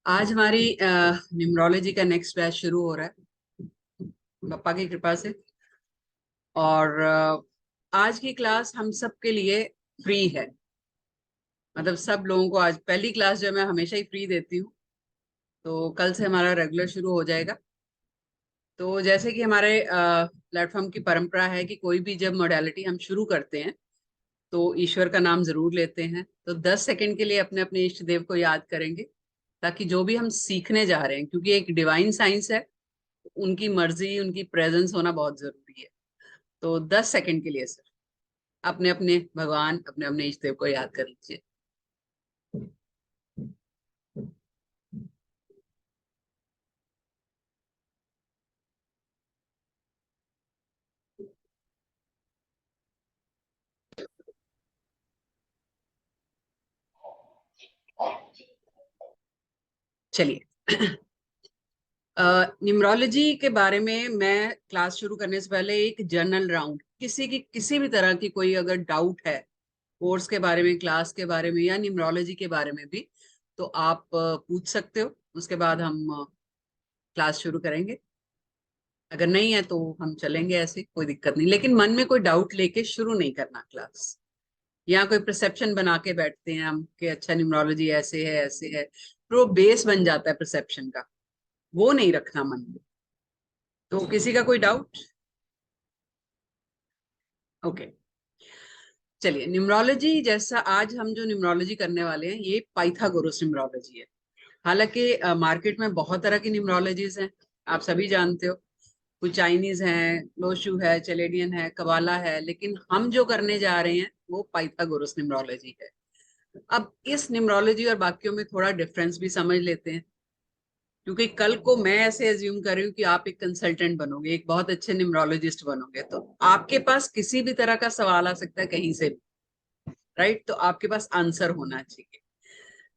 आज हमारी न्यूमरोलॉजी का नेक्स्ट बैच शुरू हो रहा है पापा की कृपा से। और आज की क्लास हम सब के लिए फ्री है। मतलब सब लोगों को आज पहली क्लास जो मैं हमेशा ही फ्री देती हूँ। तो कल से हमारा रेगुलर शुरू हो जाएगा। तो जैसे कि हमारे प्लेटफॉर्म की परंपरा है कि कोई भी जब मोडालिटी हम शुरू करते हैं तो ईश्वर का नाम जरूर लेते हैं। तो 10 सेकंड के लिए अपने अपने इष्ट देव को याद करेंगे, ताकि जो भी हम सीखने जा रहे हैं, क्योंकि एक डिवाइन साइंस है, उनकी मर्जी उनकी प्रेजेंस होना बहुत जरूरी है। तो 10 सेकंड के लिए सर अपने अपने भगवान अपने अपने इष्ट देव को याद कर लीजिए। चलिए न्यूमरोलॉजी के बारे में मैं क्लास शुरू करने से पहले एक जनरल राउंड, किसी भी तरह की कोई अगर डाउट है कोर्स के बारे में, क्लास के बारे में या न्यूमरोलॉजी के बारे में भी, तो आप पूछ सकते हो। उसके बाद हम क्लास शुरू करेंगे। अगर नहीं है तो हम चलेंगे, ऐसे कोई दिक्कत नहीं, लेकिन मन में कोई डाउट लेके शुरू नहीं करना क्लास। यहाँ कोई परसेप्शन बना के बैठते हैं हम कि अच्छा न्यूमरोलॉजी ऐसे है ऐसे है, फिर वो बेस बन जाता है परसेप्शन का। वो नहीं रखना मन में। तो किसी का कोई डाउट? ओके। चलिए, न्यूमरोलॉजी जैसा आज हम जो न्यूमरोलॉजी करने वाले हैं ये पाइथागोरस न्यूमरोलॉजी है। हालांकि मार्केट में बहुत तरह की न्यूमरोलॉजीज हैं, आप सभी जानते हो। कुछ चाइनीज हैं, लोशु है, चलेडियन है, कबाला है, लेकिन हम जो करने जा रहे हैं वो पाइथागोरस न्यूमरोलॉजी है। अब इस न्यूमरोलॉजी और बाकियों में थोड़ा डिफरेंस भी समझ लेते हैं, क्योंकि कल को मैं ऐसे एज्यूम कर रही हूँ कि आप एक कंसल्टेंट बनोगे, एक बहुत अच्छे न्यूमरोलॉजिस्ट बनोगे, तो आपके पास किसी भी तरह का सवाल आ सकता है कहीं से भी। राइट? तो आपके पास आंसर होना चाहिए।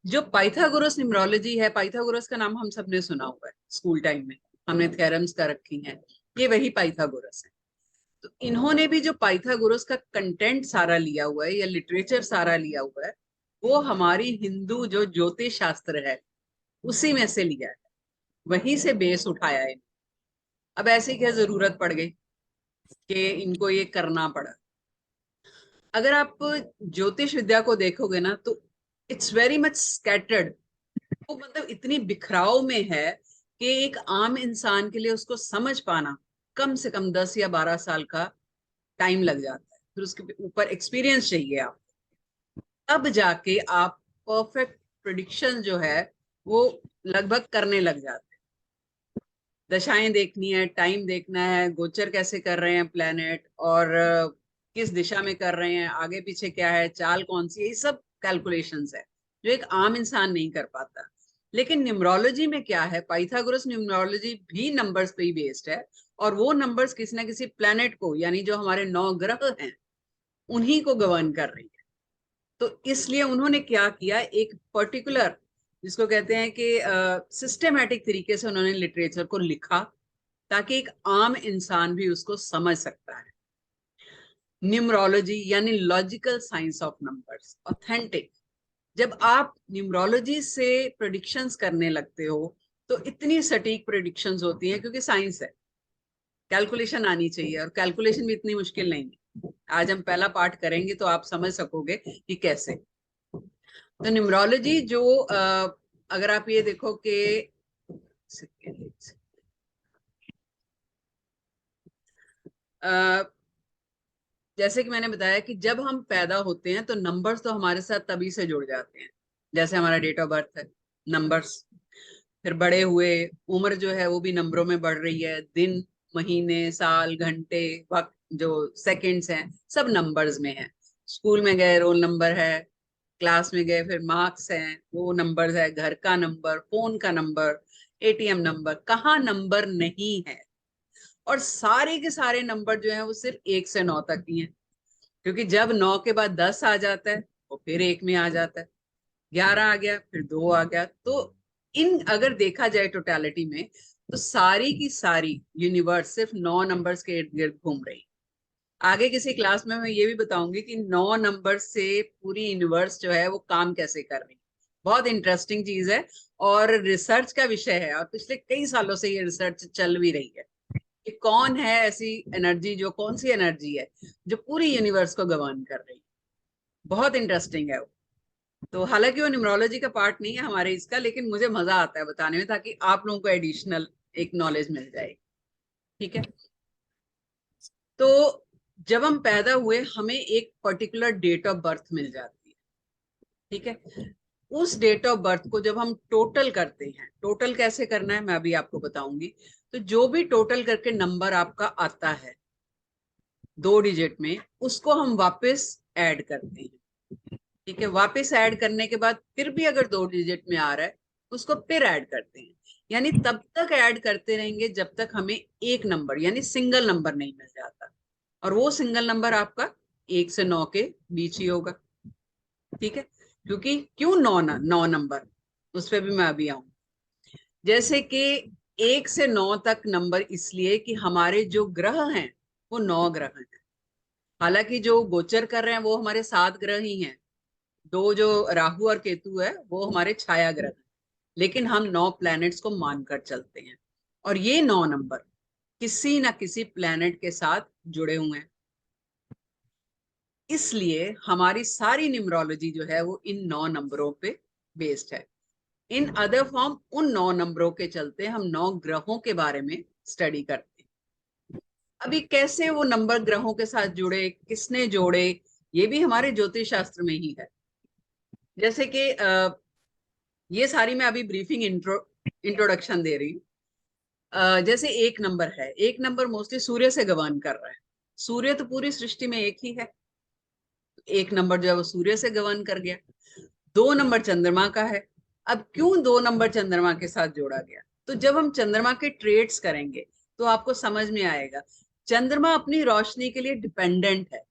जो पाइथागोरस न्यूमरोलॉजी है, पाइथागोरस का नाम हम सबने सुना हुआ है स्कूल टाइम में, हमने थ्योरम्स का रखी हैं। ये वही पाइथागोरस है। तो इन्होंने भी जो पाइथागोरस का कंटेंट सारा लिया हुआ है या लिटरेचर सारा लिया हुआ है, वो हमारी हिंदू जो ज्योतिष शास्त्र है उसी में से लिया है, वहीं से बेस उठाया है। अब ऐसी क्या जरूरत पड़ गई कि इनको ये करना पड़ा? अगर आप ज्योतिष विद्या को देखोगे ना, तो इट्स वेरी मच स्कैटर्ड। वो मतलब इतनी बिखराव में है कि एक आम इंसान के लिए उसको समझ पाना कम से कम 10 या 12 साल का टाइम लग जाता है। फिर उसके ऊपर एक्सपीरियंस चाहिए आप, तब जाके आप परफेक्ट प्रिडिक्शन जो है वो लगभग करने लग जाते हैं। दशाएं देखनी है, टाइम देखना है, गोचर कैसे कर रहे हैं प्लेनेट, और किस दिशा में कर रहे हैं, आगे पीछे क्या है, चाल कौन सी है, ये सब कैलकुलेशंस है जो एक आम इंसान नहीं कर पाता। लेकिन न्यूमरोलॉजी में क्या है, पाइथागोरस न्यूमरोलॉजी भी नंबर्स पे ही बेस्ड है, और वो नंबर्स किसी ना किसी प्लेनेट को, यानी जो हमारे 9 ग्रह हैं उन्हीं को गवर्न कर रही है। तो इसलिए उन्होंने क्या किया, एक पर्टिकुलर, जिसको कहते हैं कि सिस्टेमेटिक तरीके से उन्होंने लिटरेचर को लिखा, ताकि एक आम इंसान भी उसको समझ सकता है। न्यूमरोलॉजी यानी logical science of numbers, authentic. जब आप न्यूमरोलॉजी से प्रेडिक्शंस करने लगते हो तो इतनी सटीक प्रेडिक्शंस होती हैं, क्योंकि साइंस है, कैलकुलेशन आनी चाहिए, और कैलकुलेशन भी इतनी मुश्किल नहीं है। आज हम पहला पार्ट करेंगे तो आप समझ सकोगे कि कैसे। तो न्यूमरोलॉजी जो अगर आप ये देखो कि अ, जैसे कि मैंने बताया कि जब हम पैदा होते हैं तो नंबर्स तो हमारे साथ तभी से जुड़ जाते हैं, जैसे हमारा डेट ऑफ बर्थ है, नंबर्स। फिर बड़े हुए, उम्र जो है वो भी नंबरों में बढ़ रही है, दिन महीने साल घंटे वक्त जो सेकंड्स हैं सब नंबर्स में है। स्कूल में गए, रोल नंबर है, क्लास में गए फिर मार्क्स हैं, वो नंबर्स है, घर का नंबर, फोन का नंबर, एटीएम नंबर, कहाँ नंबर नहीं है। और सारे के सारे नंबर जो है वो सिर्फ 1 से 9 तक ही हैं, क्योंकि जब 9 के बाद 10 आ जाता है वो फिर एक में आ जाता है, 11 आ गया फिर 2 आ गया। तो इन अगर देखा जाए टोटालिटी में, तो सारी की सारी यूनिवर्स सिर्फ 9 नंबर्स के इर्द गिर्द घूम रही। आगे किसी क्लास में मैं ये भी बताऊंगी कि 9 नंबर से पूरी यूनिवर्स जो है वो काम कैसे कर रही है, बहुत इंटरेस्टिंग चीज है और रिसर्च का विषय है, और पिछले कई सालों से ये रिसर्च चल भी रही है कि कौन है ऐसी एनर्जी, जो कौन सी एनर्जी है जो पूरी यूनिवर्स को गवर्न कर रही है। बहुत इंटरेस्टिंग है वो। तो हालांकि वो न्यूमरोलॉजी का पार्ट नहीं है हमारे इसका, लेकिन मुझे मजा आता है बताने में, ताकि आप लोगों को एडिशनल एक नॉलेज मिल जाए। ठीक है। तो जब हम पैदा हुए हमें एक पर्टिकुलर डेट ऑफ बर्थ मिल जाती है। ठीक है। उस डेट ऑफ बर्थ को जब हम टोटल करते हैं, टोटल कैसे करना है मैं अभी आपको बताऊंगी। तो जो भी टोटल करके नंबर आपका आता है 2 डिजिट में, उसको हम वापस ऐड करते हैं। ठीक है। वापस ऐड करने के बाद फिर भी अगर 2 डिजिट में आ रहा है, उसको फिर ऐड करते हैं। यानी तब तक ऐड करते रहेंगे जब तक हमें एक नंबर यानी सिंगल नंबर नहीं मिल जाता। और वो सिंगल नंबर आपका 1 से 9 के बीच ही होगा। ठीक है। क्योंकि क्यों 9 नंबर, उस पर भी मैं अभी आऊं। जैसे कि 1 से 9 तक नंबर इसलिए कि हमारे जो ग्रह हैं वो 9 ग्रह हैं। हालांकि जो गोचर कर रहे हैं वो हमारे 7 ग्रह ही हैं। दो जो राहु और केतु है वो हमारे छाया ग्रह हैं। लेकिन हम 9 प्लैनेट्स को मानकर चलते हैं, और ये 9 नंबर किसी ना किसी प्लैनेट के साथ जुड़े हुए हैं। इसलिए हमारी सारी न्यूमरोलॉजी जो है वो इन 9 नंबरों पे बेस्ड है। इन अदर फॉर्म उन 9 नंबरों के चलते हम 9 ग्रहों के बारे में स्टडी करते हैं। अभी कैसे वो नंबर ग्रहों के साथ जुड़े, किसने जोड़े, ये भी हमारे ज्योतिष शास्त्र में ही है। जैसे कि ये सारी मैं अभी ब्रीफिंग इंट्रोडक्शन दे रही हूँ। जैसे एक नंबर है, एक नंबर मोस्टली सूर्य से गवर्न कर रहा है। सूर्य तो पूरी सृष्टि में एक ही है। एक नंबर जो है वो सूर्य से गवर्न कर गया। 2 नंबर चंद्रमा का है। अब क्यों 2 नंबर चंद्रमा के साथ जोड़ा गया? तो जब हम चंद्रमा के ट्रेड्स करेंगे तो आपको समझ में आएगा। चंद्रमा अपनी रोशनी के लिए डिपेंडेंट है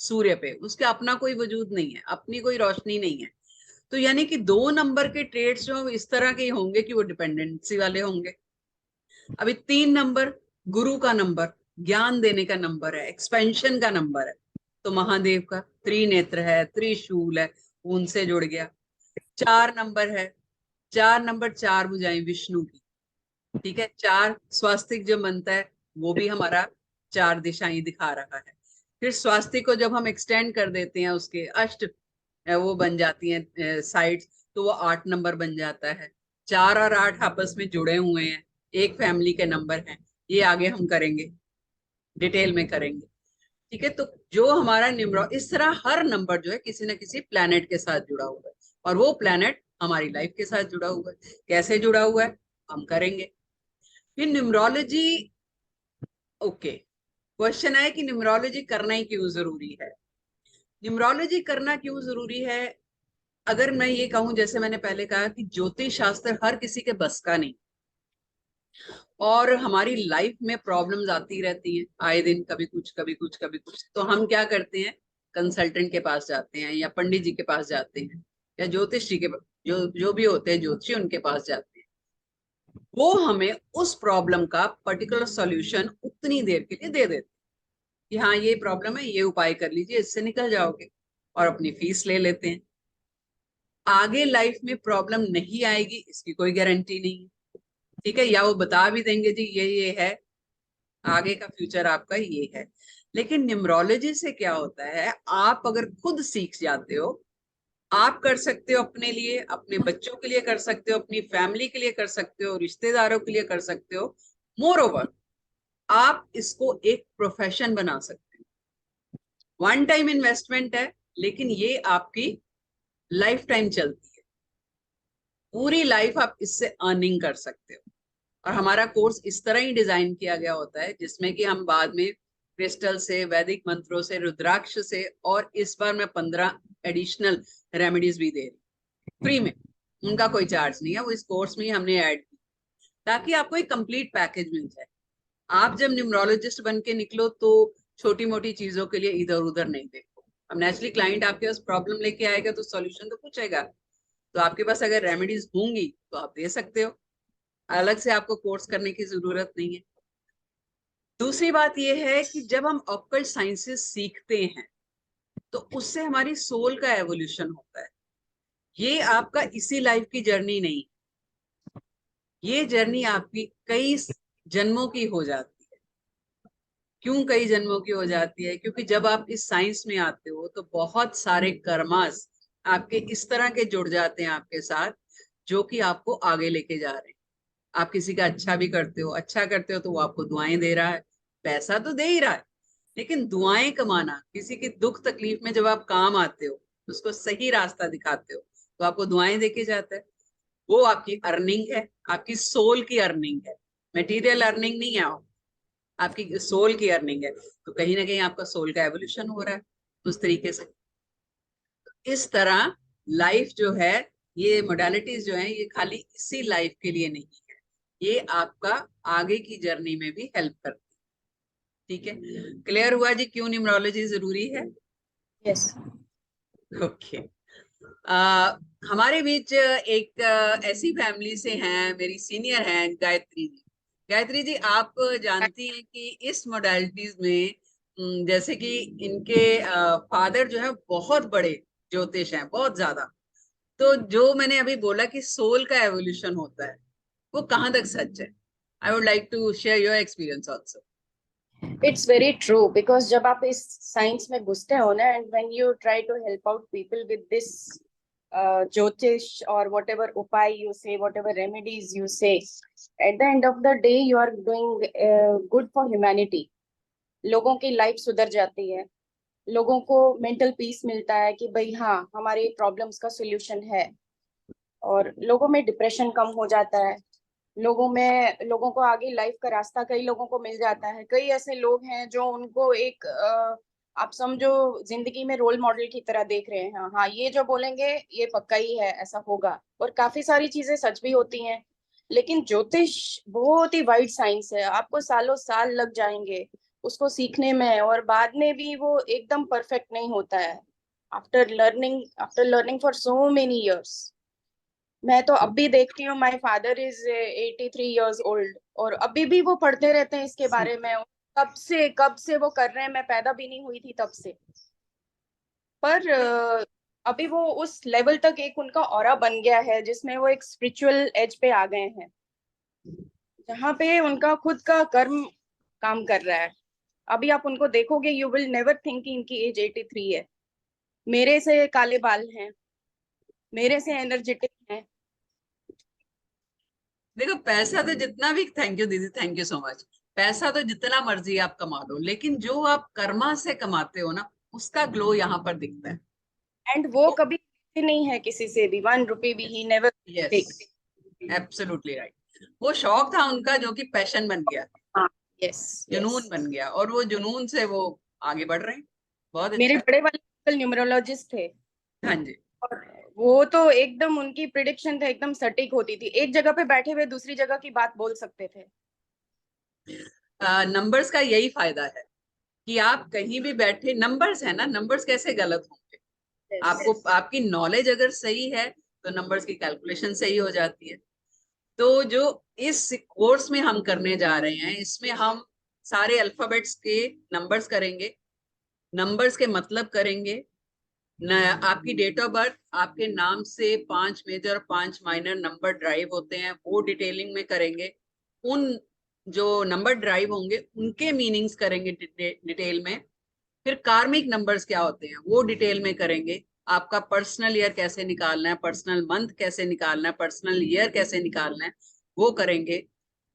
सूर्य पे, उसका अपना कोई वजूद नहीं है, अपनी कोई रोशनी नहीं है। तो यानी कि 2 नंबर के ट्रेड्स जो इस तरह के होंगे कि वो डिपेंडेंसी वाले होंगे। अभी 3 नंबर गुरु का नंबर, ज्ञान देने का नंबर है, एक्सपेंशन का नंबर है। तो महादेव का त्रिनेत्र है, त्रिशूल है, उनसे जुड़ गया। 4 नंबर है, 4 नंबर 4 भुजाएं विष्णु की। ठीक है। 4 स्वास्तिक जो बनता है वो भी हमारा 4 दिशाएं दिखा रहा है। फिर स्वास्तिक को जब हम एक्सटेंड कर देते हैं, उसके अष्ट वो बन जाती हैं साइड्स, तो वो 8 नंबर बन जाता है। 4 और 8 आपस में जुड़े हुए हैं, एक फैमिली के नंबर हैं। ये आगे हम करेंगे, डिटेल में करेंगे। ठीक है। तो जो हमारा न्यूमरो, इस तरह हर नंबर जो है किसी ना किसी प्लैनेट के साथ जुड़ा हुआ है, और वो प्लैनेट हमारी लाइफ के साथ जुड़ा हुआ है। कैसे जुड़ा हुआ है हम करेंगे। फिर न्यूमरोलॉजी। ओके। क्वेश्चन है कि न्यूमरोलॉजी करना ही क्यों जरूरी है। न्यूमरोलॉजी करना क्यों जरूरी है? अगर मैं ये कहूं, जैसे मैंने पहले कहा कि ज्योतिष शास्त्र हर किसी के बस का नहीं, और हमारी लाइफ में प्रॉब्लम्स आती रहती हैं आए दिन, कभी कुछ कभी कुछ कभी कुछ। तो हम क्या करते हैं, कंसल्टेंट के पास जाते हैं, या पंडित जी के पास जाते हैं, या ज्योतिष जी के, जो जो भी होते हैं ज्योतिषी, उनके पास जाते हैं। वो हमें उस प्रॉब्लम का पर्टिकुलर सॉल्यूशन उतनी देर के लिए दे देते हैं कि हाँ ये प्रॉब्लम है, ये उपाय कर लीजिए, इससे निकल जाओगे, और अपनी फीस ले लेते हैं। आगे लाइफ में प्रॉब्लम नहीं आएगी इसकी कोई गारंटी नहीं है। ठीक है। या वो बता भी देंगे जी ये है, आगे का फ्यूचर आपका ये है। लेकिन न्यूमरोलॉजी से क्या होता है, आप अगर खुद सीख जाते हो, आप कर सकते हो अपने लिए, अपने बच्चों के लिए कर सकते हो, अपनी फैमिली के लिए कर सकते हो, रिश्तेदारों के लिए कर सकते हो। मोर ओवर, आप इसको एक प्रोफेशन बना सकते हो। वन टाइम इन्वेस्टमेंट है, लेकिन ये आपकी लाइफ टाइम चलती है। पूरी लाइफ आप इससे अर्निंग कर सकते हो। और हमारा कोर्स इस तरह ही डिजाइन किया गया होता है, जिसमें कि हम बाद में क्रिस्टल से, वैदिक मंत्रों से, रुद्राक्ष से, और इस बार मैं 15 एडिशनल रेमेडीज भी दे रही हूँ फ्री में। उनका कोई चार्ज नहीं है, वो इस कोर्स में ही हमने ऐड की, ताकि आपको एक कंप्लीट पैकेज मिल जाए। आप जब न्यूमरोलॉजिस्ट बन के निकलो तो छोटी मोटी चीजों के लिए इधर उधर नहीं देखो। अब नेचुरली क्लाइंट आपके पास प्रॉब्लम लेके आएगा तो सॉल्यूशन तो पूछेगा। तो आपके पास अगर रेमेडीज होंगी तो आप दे सकते हो, अलग से आपको कोर्स करने की जरूरत नहीं है। दूसरी बात यह है कि जब हम ऑक्कल्ट साइंसेस सीखते हैं तो उससे हमारी सोल का एवोल्यूशन होता है। ये आपका इसी लाइफ की जर्नी नहीं, ये जर्नी आपकी कई जन्मों की हो जाती है। क्यों कई जन्मों की हो जाती है? क्योंकि जब आप इस साइंस में आते हो तो बहुत सारे कर्मास आपके इस तरह के जुड़ जाते हैं आपके साथ, जो कि आपको आगे लेके जा रहे हैं। आप किसी का अच्छा भी करते हो, अच्छा करते हो तो वो आपको दुआएं दे रहा है, पैसा तो दे ही रहा है, लेकिन दुआएं कमाना, किसी की दुख तकलीफ में जब आप काम आते हो, उसको सही रास्ता दिखाते हो, तो आपको दुआएं देके जाता है। वो आपकी अर्निंग है, आपकी सोल की अर्निंग है, मटेरियल अर्निंग नहीं है, आपकी सोल की अर्निंग है। तो कहीं ना कहीं आपका सोल का एवोल्यूशन हो रहा है उस तरीके से। इस तरह लाइफ जो है, ये मोडालिटीज जो है, ये खाली इसी लाइफ के लिए नहीं है, ये आपका आगे की जर्नी में भी हेल्प करती है। ठीक है, क्लियर हुआ जी क्यों न्यूमरोलॉजी जरूरी है? यस। ओके। हमारे बीच एक ऐसी फैमिली से हैं, मेरी सीनियर हैं गायत्री जी। गायत्री जी, आप जानती हैं कि इस मोडालिटीज में जैसे कि इनके फादर जो है बहुत बड़े ज्योतिष हैं, बहुत ज्यादा। तो जो मैंने अभी बोला कि सोल का एवोल्यूशन होता है, वो कहाँ तक सच है? I would like to share your experience also. It's very true, because जब आप इस साइंस में घुसते हो ना, and when you try to help out people with this jyotish और whatever upay you say, whatever remedies you say, at the end of the day you are doing good for humanity. लोगों की life सुधर जाती है, लोगों को mental peace मिलता है कि भाई हाँ, हमारे प्रॉब्लम्स का सोल्यूशन है, और लोगों में डिप्रेशन कम हो जाता है। लोगों को आगे लाइफ का रास्ता कई लोगों को मिल जाता है। कई ऐसे लोग हैं जो उनको एक आप समझो जिंदगी में रोल मॉडल की तरह देख रहे हैं। हाँ, ये जो बोलेंगे ये पक्का ही है, ऐसा होगा। और काफी सारी चीजें सच भी होती हैं। लेकिन ज्योतिष बहुत ही वाइड साइंस है, आपको सालों साल लग जाएंगे उसको सीखने में, और बाद में भी वो एकदम परफेक्ट नहीं होता है। After learning for so many years. मैं तो अब भी देखती हूँ, my father is 83 years old, और अभी भी वो पढ़ते रहते हैं इसके बारे में। कब से वो कर रहे हैं, मैं पैदा भी नहीं हुई थी तब से। पर अभी वो उस लेवल तक एक उनका ऑरा बन गया है जिसमें वो एक स्पिरिचुअल एज पे आ गए हैं, जहाँ पे उनका खुद का कर्म काम कर रहा है। अभी आप उनको देखोगे, यू विल नेवर थिंक इनकी एज 83 है। मेरे से काले बाल हैं, मेरे से एनर्जेटिक हैं। देखो, पैसा तो जितना भी, थैंक यू दीदी, थैंक यू सो मच। पैसा तो जितना मर्जी आप कमा लो, लेकिन जो आप कर्मा से कमाते हो ना, उसका ग्लो यहाँ पर दिखता है। एंड वो कभी नहीं है किसी से भी, 1 रुपए भी he never yes, take. Absolutely right. वो शौक था उनका जो कि पैशन बन गया, हाँ। यस। यस। जुनून बन गया, और वो जुनून से वो आगे बढ़ रहे हैं। बहुत मेरे अच्छा है। बड़े वाले अंकल न्यूमरोलॉजिस्ट थे, हाँ जी। और वो तो एकदम, उनकी प्रिडिक्शन तो एकदम सटीक होती थी। एक जगह पे बैठे हुए दूसरी जगह की बात बोल सकते थे। नंबर्स का यही फायदा है कि आप कहीं भी बैठे, नंबर्स है ना, नंबर्स कैसे गलत होंगे? आपको, यस। आपकी नॉलेज अगर सही है तो नंबर्स की कैलकुलेशन सही हो जाती है। तो जो इस कोर्स में हम करने जा रहे हैं, इसमें हम सारे अल्फाबेट्स के नंबर्स करेंगे, नंबर्स के मतलब करेंगे न। आपकी डेट ऑफ बर्थ, आपके नाम से 5 मेजर 5 माइनर नंबर ड्राइव होते हैं, वो डिटेलिंग में करेंगे। उन जो नंबर ड्राइव होंगे उनके मीनिंग्स करेंगे डिटेल में। फिर कार्मिक नंबर्स क्या होते हैं वो डिटेल में करेंगे। आपका पर्सनल ईयर कैसे निकालना है, पर्सनल मंथ कैसे निकालना है, पर्सनल ईयर कैसे निकालना है, वो करेंगे।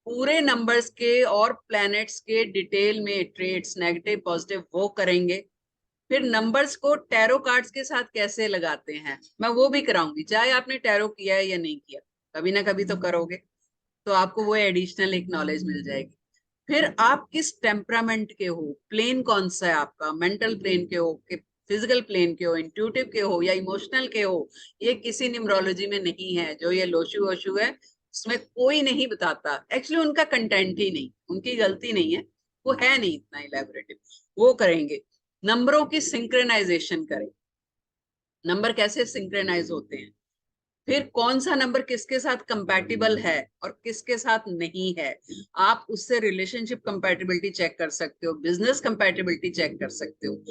पूरे नंबर्स के और प्लैनेट्स के डिटेल में ट्रेड्स, नेगेटिव पॉजिटिव, वो करेंगे। फिर नंबर्स को टैरो कार्ड्स के साथ कैसे लगाते हैं, मैं वो भी कराऊंगी, चाहे आपने टैरो किया है या नहीं किया, कभी ना कभी तो करोगे, तो आपको वो एडिशनल एक नॉलेज मिल जाएगी। फिर आप किस टेम्परामेंट के हो, प्लेन कौन सा है आपका, मेंटल प्लेन के हो कि फिजिकल प्लेन के हो, इंट्यूटिव के हो या इमोशनल के हो, ये किसी न्यूमरोलॉजी में नहीं है। जो ये लोशु वोशु है, उसमें कोई नहीं बताता। एक्चुअली उनका कंटेंट ही नहीं, उनकी गलती नहीं है, वो है नहीं इतना इलेबोरेटिव। वो करेंगे। नंबरों की सिंक्रोनाइजेशन करें, नंबर कैसे सिंक्रोनाइज होते हैं, फिर कौन सा नंबर किसके साथ कंपैटिबल है और किसके साथ नहीं है। आप उससे रिलेशनशिप कंपैटिबिलिटी चेक कर सकते हो, बिजनेस कंपैटिबिलिटी चेक कर सकते हो।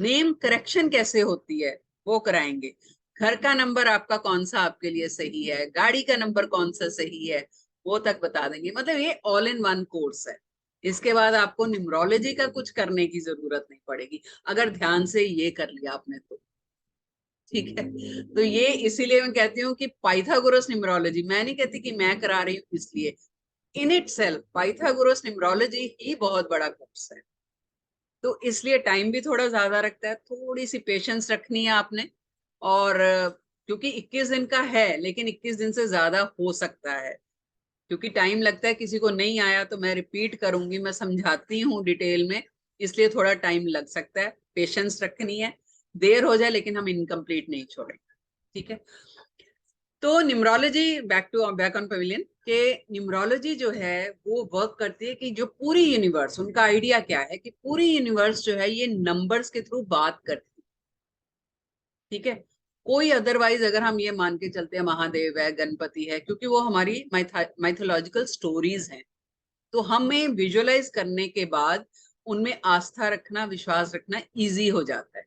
नेम करेक्शन कैसे होती है वो कराएंगे। घर का नंबर आपका कौन सा आपके लिए सही है, गाड़ी का नंबर कौन सा सही है, वो तक बता देंगे। मतलब ये ऑल इन वन कोर्स है। इसके बाद आपको न्यूमरोलॉजी का कुछ करने की जरूरत नहीं पड़ेगी, अगर ध्यान से ये कर लिया आपने तो। ठीक है, तो ये इसीलिए मैं कहती हूँ कि पाइथागोरस न्यूमरोलॉजी, मैं नहीं कहती कि मैं करा रही हूँ इसलिए, in itself Pythagoras numerology ही बहुत बड़ा कोर्स है। तो इसलिए टाइम भी थोड़ा ज्यादा रखता है, थोड़ी सी पेशेंस रखनी है आपने। और क्योंकि 21 दिन का है, लेकिन 21 दिन से ज्यादा हो सकता है, क्योंकि टाइम लगता है। किसी को नहीं आया तो मैं रिपीट करूंगी, मैं समझाती हूँ डिटेल में, इसलिए थोड़ा टाइम लग सकता है। पेशेंस रखनी है, देर हो जाए लेकिन हम इनकम्प्लीट नहीं छोड़ेंगे। ठीक है, तो न्यूमरोलॉजी, बैक ऑन पवेलियन के, न्यूमरोलॉजी जो है वो वर्क करती है कि जो पूरी यूनिवर्स, उनका आइडिया क्या है कि पूरी यूनिवर्स जो है ये नंबर्स के थ्रू बात करती है। ठीक है, कोई अदरवाइज अगर हम ये मान के चलते हैं महादेव है, गणपति है, क्योंकि वो हमारी माइथोलॉजिकल स्टोरीज हैं, तो हमें विजुअलाइज करने के बाद उनमें आस्था रखना, विश्वास रखना इजी हो जाता है।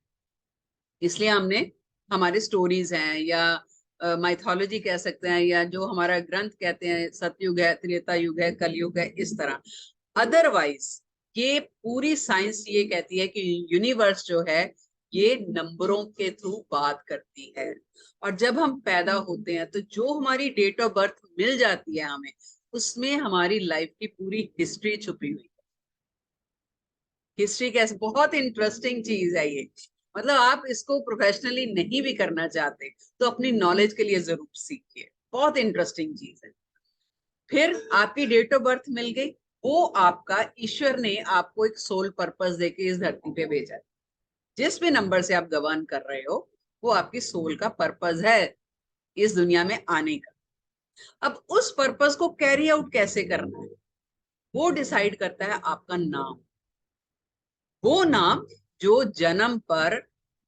इसलिए हमने, हमारे स्टोरीज हैं या माइथोलॉजी कह सकते हैं, या जो हमारा ग्रंथ कहते हैं, सतयुग है, त्रेता युग है, कलयुग है, इस तरह। अदरवाइज ये पूरी साइंस ये कहती है कि यूनिवर्स जो है ये नंबरों के थ्रू बात करती है। और जब हम पैदा होते हैं तो जो हमारी डेट ऑफ बर्थ मिल जाती है हमें, उसमें हमारी लाइफ की पूरी हिस्ट्री छुपी हुई है। हिस्ट्री कैसे, बहुत इंटरेस्टिंग चीज है ये। मतलब आप इसको प्रोफेशनली नहीं भी करना चाहते तो अपनी नॉलेज के लिए जरूर सीखिए, बहुत इंटरेस्टिंग चीज है। फिर आपकी डेट ऑफ बर्थ मिल गई, वो आपका, ईश्वर ने आपको एक सोल पर्पस देके इस धरती पे भेजा है। जिस भी नंबर से आप गवर्न कर रहे हो, वो आपकी सोल का पर्पस है इस दुनिया में आने का। अब उस पर्पस को कैरी आउट कैसे करना है, वो डिसाइड करता है आपका नाम। वो नाम जो जन्म पर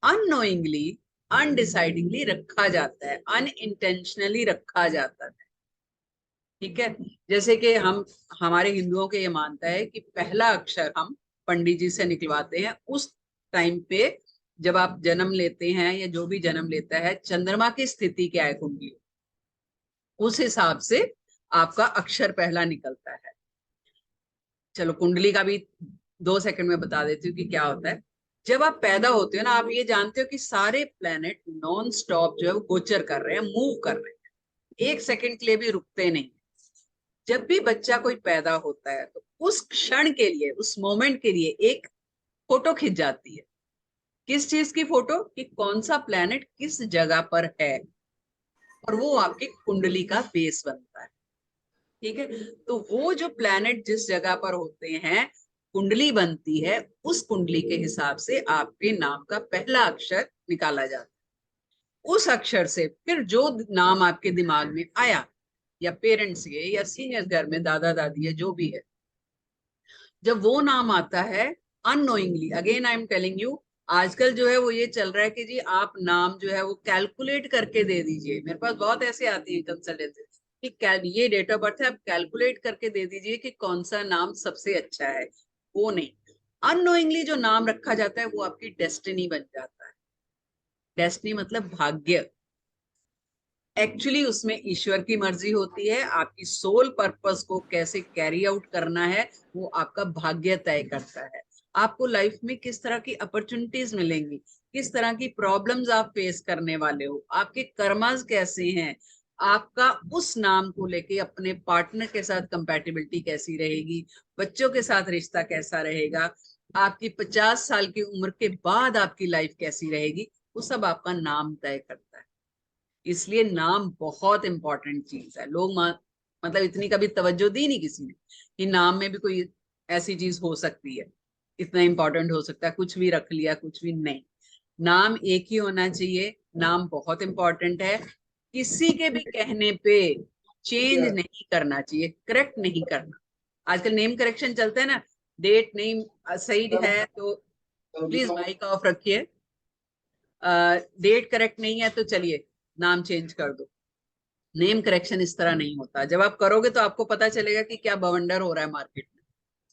अननोइंगली, अनडिसाइडिंगली रखा जाता है, अनइंटेंशनली रखा जाता है। ठीक है, जैसे कि हम, हमारे हिंदुओं के ये मानता है कि पहला अक्षर हम पंडित जी से निकलवाते हैं उस टाइम पे, जब आप जन्म लेते हैं या जो भी जन्म लेता है, चंद्रमा की स्थिति क्या है कुंडली, उस हिसाब से आपका अक्षर पहला निकलता है। चलो कुंडली का भी 2 सेकंड में बता देती हूँ कि क्या होता है। जब आप पैदा होते हो ना, आप ये जानते हो कि सारे प्लेनेट नॉन स्टॉप जो है वो गोचर कर रहे हैं, मूव कर रहे हैं, 1 सेकंड के लिए भी रुकते नहीं। जब भी बच्चा कोई पैदा होता है तो उस क्षण के लिए, उस मोमेंट के लिए एक फोटो खिंच जाती है। किस चीज की फोटो, कि कौन सा प्लेनेट किस जगह पर है, और वो आपकी कुंडली का बेस बनता है। ठीक है, तो वो जो प्लैनेट जिस जगह पर होते हैं, कुंडली बनती है, उस कुंडली के हिसाब से आपके नाम का पहला अक्षर निकाला जाता है। उस अक्षर से फिर जो नाम आपके दिमाग में आया, या पेरेंट्स के या सीनियर घर में दादा दादी है जो भी है, जब वो नाम आता है unknowingly, again I am telling you, आजकल जो है वो ये चल रहा है कि जी आप नाम जो है वो कैलकुलेट करके दे दीजिए। मेरे पास बहुत ऐसे आती है कंसल्टेंसी कि ये डेट ऑफ बर्थ है, आप कैलकुलेट करके दे दीजिए कि कौन सा नाम सबसे अच्छा है। वो नहीं, अननोइंगली जो नाम रखा जाता है वो आपकी डेस्टिनी बन जाता है। डेस्टिनी मतलब भाग्य। एक्चुअली उसमें ईश्वर की मर्जी होती है, आपकी सोल पर्पस को कैसे कैरी आउट करना है वो आपका भाग्य तय करता है। आपको लाइफ में किस तरह की अपॉर्चुनिटीज मिलेंगी, किस तरह की प्रॉब्लम्स आप फेस करने वाले हो, आपके कर्मास कैसे हैं, आपका उस नाम को लेके अपने पार्टनर के साथ कंपैटिबिलिटी कैसी रहेगी, बच्चों के साथ रिश्ता कैसा रहेगा, आपकी 50 साल की उम्र के बाद आपकी लाइफ कैसी रहेगी, वो सब आपका नाम तय करता है। इसलिए नाम बहुत इंपॉर्टेंट चीज है। लोग मतलब इतनी कभी तवज्जो दी नहीं किसी ने कि नाम में भी कोई ऐसी चीज हो सकती है, इतना इंपॉर्टेंट हो सकता है, कुछ भी रख लिया, कुछ भी नहीं। नाम एक ही होना चाहिए, नाम बहुत इंपॉर्टेंट है। किसी के भी कहने पे चेंज नहीं करना चाहिए, करेक्ट नहीं करना। आजकल नेम करेक्शन चलता है ना, डेट नेम सही है तो प्लीज माइक ऑफ रखिए, डेट करेक्ट नहीं है तो चलिए नाम चेंज कर दो। नेम करेक्शन इस तरह नहीं होता, जब आप करोगे तो आपको पता चलेगा कि क्या बवंडर हो रहा है मार्केट में।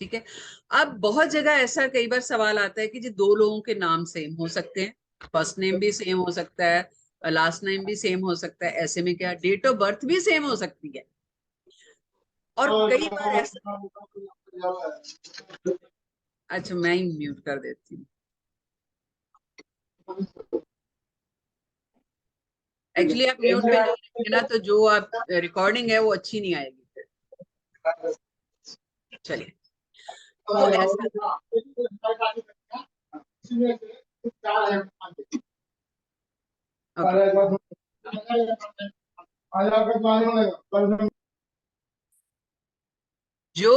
ठीक है, अब बहुत जगह ऐसा कई बार सवाल आता है कि जी दो लोगों के नाम सेम हो सकते हैं, फर्स्ट नेम भी सेम हो सकता है, लास्ट नेम भी सेम हो सकता है, ऐसे में क्या डेट ऑफ बर्थ भी सेम हो सकती है। और कई बार ऐसा, अच्छा मैं ही म्यूट कर देती हूँ। एक्चुअली आप म्यूट पे नहीं रखेंगे ना तो जो आप रिकॉर्डिंग है वो अच्छी नहीं आएगी फिर। चलिए, तो ऐसा, ओके, जो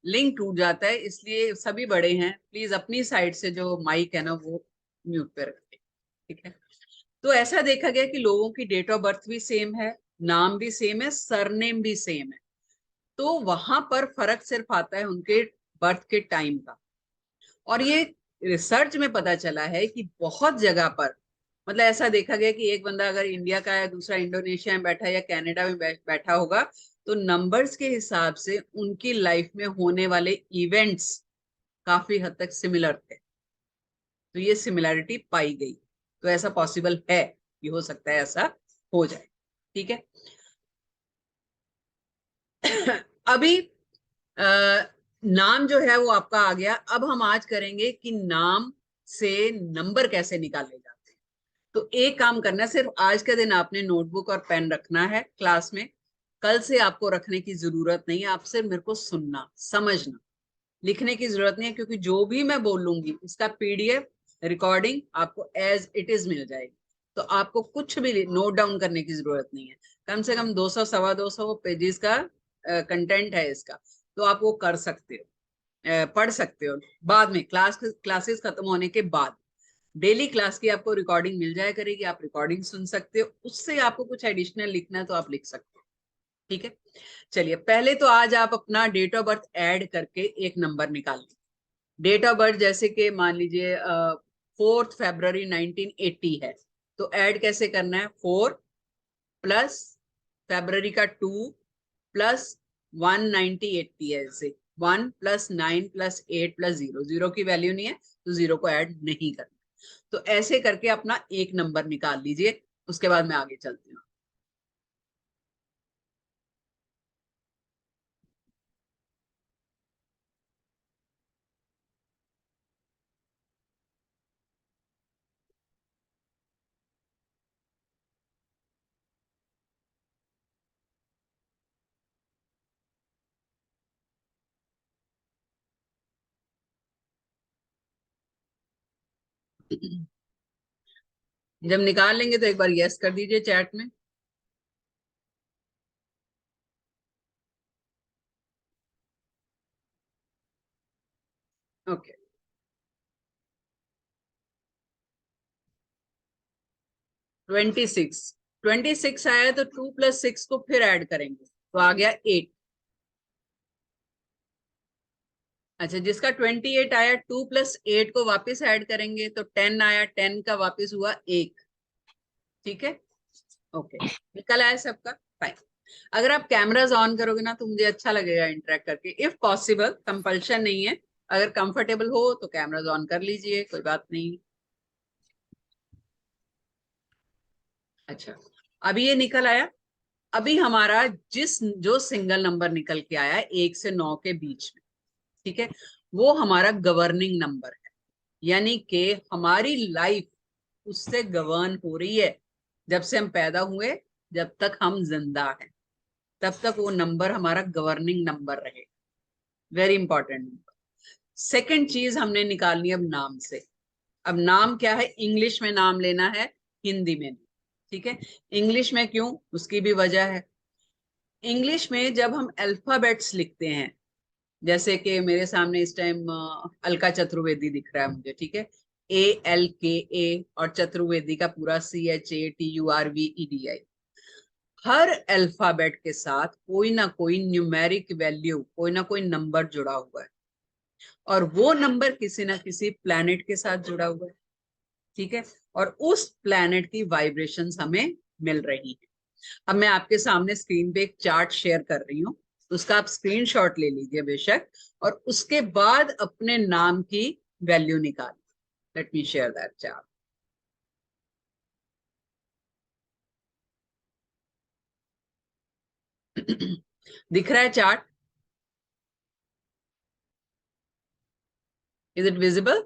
लिंक टूट जाता है इसलिए सभी बड़े हैं, प्लीज अपनी साइड से जो माइक है ना वो म्यूट पे रखें, ठीक है। तो ऐसा देखा गया कि लोगों की डेट ऑफ बर्थ भी सेम है, नाम भी सेम है, सरनेम भी सेम है। तो वहां पर फर्क सिर्फ आता है उनके बर्थ के टाइम का। और ये रिसर्च में पता चला है कि बहुत जगह पर, मतलब ऐसा देखा गया कि एक बंदा अगर इंडिया का है, दूसरा इंडोनेशिया में बैठा है या कनाडा में बैठा होगा, तो नंबर्स के हिसाब से उनकी लाइफ में होने वाले इवेंट्स काफी हद तक सिमिलर थे। तो ये सिमिलैरिटी पाई गई। तो ऐसा पॉसिबल है कि हो सकता है ऐसा हो जाए, ठीक है। अभी नाम जो है वो आपका आ गया। अब हम आज करेंगे कि नाम से नंबर कैसे निकाले जाते हैं। तो एक काम करना है, सिर्फ आज के दिन आपने नोटबुक और पेन रखना है क्लास में। कल से आपको रखने की जरूरत नहीं है, आप सिर्फ मेरे को सुनना समझना, लिखने की जरूरत नहीं है, क्योंकि जो भी मैं बोलूंगी उसका पीडीएफ रिकॉर्डिंग आपको एज इट इज मिल जाएगी। तो आपको कुछ भी नोट डाउन करने की जरूरत नहीं है। कम से कम 200 सवा 200 पेजेस का कंटेंट है इसका। तो आप वो कर सकते हो, पढ़ सकते हो बाद में, क्लासेस खत्म होने के बाद। डेली क्लास की आपको रिकॉर्डिंग मिल जाया करेगी, आप रिकॉर्डिंग सुन सकते हो, उससे आपको कुछ एडिशनल लिखना है तो आप लिख सकते हो, ठीक है। चलिए, पहले तो आज आप अपना डेट ऑफ बर्थ ऐड करके एक नंबर निकाल लीजिए। डेट ऑफ बर्थ जैसे कि मान लीजिए 4 फरवरी 1980 है, तो ऐड कैसे करना है, 4 प्लस फरवरी का 2 प्लस 190 80 है, ऐसे 1 प्लस 9 प्लस 8 प्लस 0, जीरो की वैल्यू नहीं है तो जीरो को ऐड नहीं करना। तो ऐसे करके अपना एक नंबर निकाल लीजिए, उसके बाद मैं आगे चलती हूँ। जब निकाल लेंगे तो एक बार यस कर दीजिए चैट में। ओके, 26, 26 आया तो 2 प्लस 6 को फिर ऐड करेंगे तो आ गया 8। अच्छा, जिसका 28 आया 2 प्लस 8 को वापस ऐड करेंगे तो 10 आया, 10 का वापस हुआ 1, ठीक है। ओके, निकल आया सबका, फाइन। अगर आप कैमराज ऑन करोगे ना तो मुझे अच्छा लगेगा इंटरेक्ट करके, इफ पॉसिबल, कंपल्शन नहीं है। अगर कंफर्टेबल हो तो कैमराज ऑन कर लीजिए, कोई बात नहीं। अच्छा, अभी ये निकल आया। अभी हमारा जो सिंगल नंबर निकल के आया 1 से 9 के बीच में, ठीक है, वो हमारा गवर्निंग नंबर है। यानी कि हमारी लाइफ उससे गवर्न हो रही है। जब से हम पैदा हुए, जब तक हम जिंदा हैं, तब तक वो नंबर हमारा गवर्निंग नंबर रहे। Very important number. सेकेंड चीज हमने निकालनी अब नाम से। अब नाम क्या है, इंग्लिश में नाम लेना है, हिंदी में नहीं, ठीक है। इंग्लिश में क्यों, उसकी भी वजह है। इंग्लिश में जब हम अल्फाबेट्स लिखते हैं, जैसे कि मेरे सामने इस टाइम अलका चतुर्वेदी दिख रहा है मुझे, ठीक है, ALKA, और चतुर्वेदी का पूरा CHATURVEDI। हर अल्फाबेट के साथ कोई ना कोई न्यूमेरिक वैल्यू, कोई ना कोई नंबर जुड़ा हुआ है, और वो नंबर किसी ना किसी प्लैनेट के साथ जुड़ा हुआ है, ठीक है। और उस प्लैनेट की वाइब्रेशंस हमें मिल रही है। अब मैं आपके सामने स्क्रीन पे एक चार्ट शेयर कर रही हूँ, उसका आप स्क्रीनशॉट ले लीजिए बेशक, और उसके बाद अपने नाम की वैल्यू निकालिए। Let me share that chart. दिख रहा है chart? Is it visible?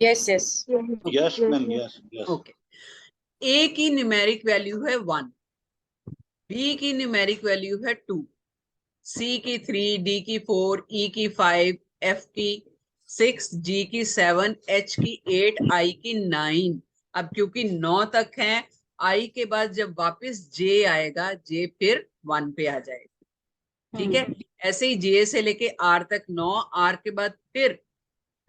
Yes, yes. Yes, ma'am. Yes, yes. Okay. A की न्यूमेरिक वैल्यू है 1, बी की न्यूमेरिक वैल्यू है 2, सी की 3, डी की 4, ई की 5, एफ की 6, जी की 7, एच की 8, आई की 9। अब क्योंकि 9 तक है, आई के बाद जब वापस जे आएगा, जे फिर 1 पे आ जाएगा। ठीक है, ऐसे ही जे से लेके आर तक 9, आर के बाद फिर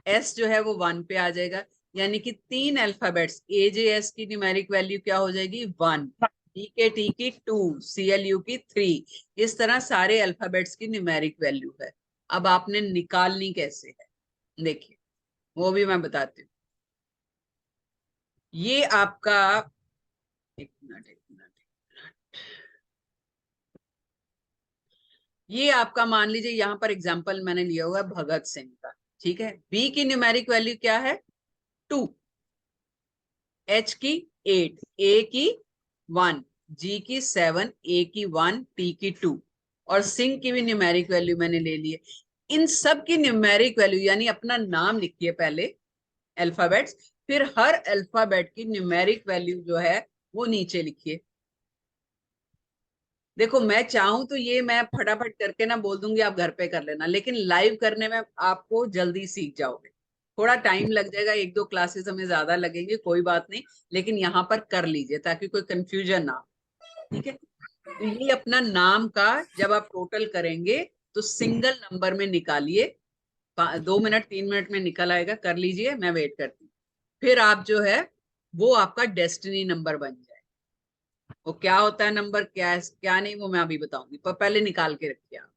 एस जो है वो 1 पे आ जाएगा। यानी कि 3 अल्फाबेट्स ए जे एस की न्यूमेरिक वैल्यू क्या हो जाएगी? 1, डी के टी की 2, सी एल यू की 3। इस तरह सारे अल्फाबेट्स की न्यूमेरिक वैल्यू है। अब आपने निकालनी कैसे है, देखिए वो भी मैं बताती हूँ। ये आपका, एक मिनट, ये आपका मान लीजिए यहाँ पर एग्जाम्पल मैंने लिया हुआ है भगत सिंह का। ठीक है, बी की न्यूमेरिक वैल्यू क्या है? 2, एच की 8, ए की 1, जी की 7, ए की 1, टी की 2 और सिंह की भी न्यूमेरिक वैल्यू मैंने ले ली है। इन सब की न्यूमेरिक वैल्यू यानी अपना नाम लिखिए पहले, अल्फाबेट्स, फिर हर अल्फाबेट की न्यूमेरिक वैल्यू जो है वो नीचे लिखिए। देखो मैं चाहूं तो ये मैं फटाफट करके ना बोल दूंगी, आप घर पे कर लेना, लेकिन लाइव करने में आपको जल्दी सीख जाओगे। थोड़ा टाइम लग जाएगा, 1-2 क्लासेस हमें ज्यादा लगेंगे, कोई बात नहीं, लेकिन यहाँ पर कर लीजिए ताकि कोई कंफ्यूजन ना हो। ठीक है, तो ये अपना नाम का जब आप टोटल करेंगे तो सिंगल नंबर में निकालिए। 2 मिनट 3 मिनट में निकल आएगा, कर लीजिए, मैं वेट करती हूँ। फिर आप जो है वो आपका डेस्टिनी नंबर बन जाए। वो क्या होता है नंबर, क्या है क्या नहीं, वो मैं अभी बताऊंगी, पर पहले निकाल के रखिए आप।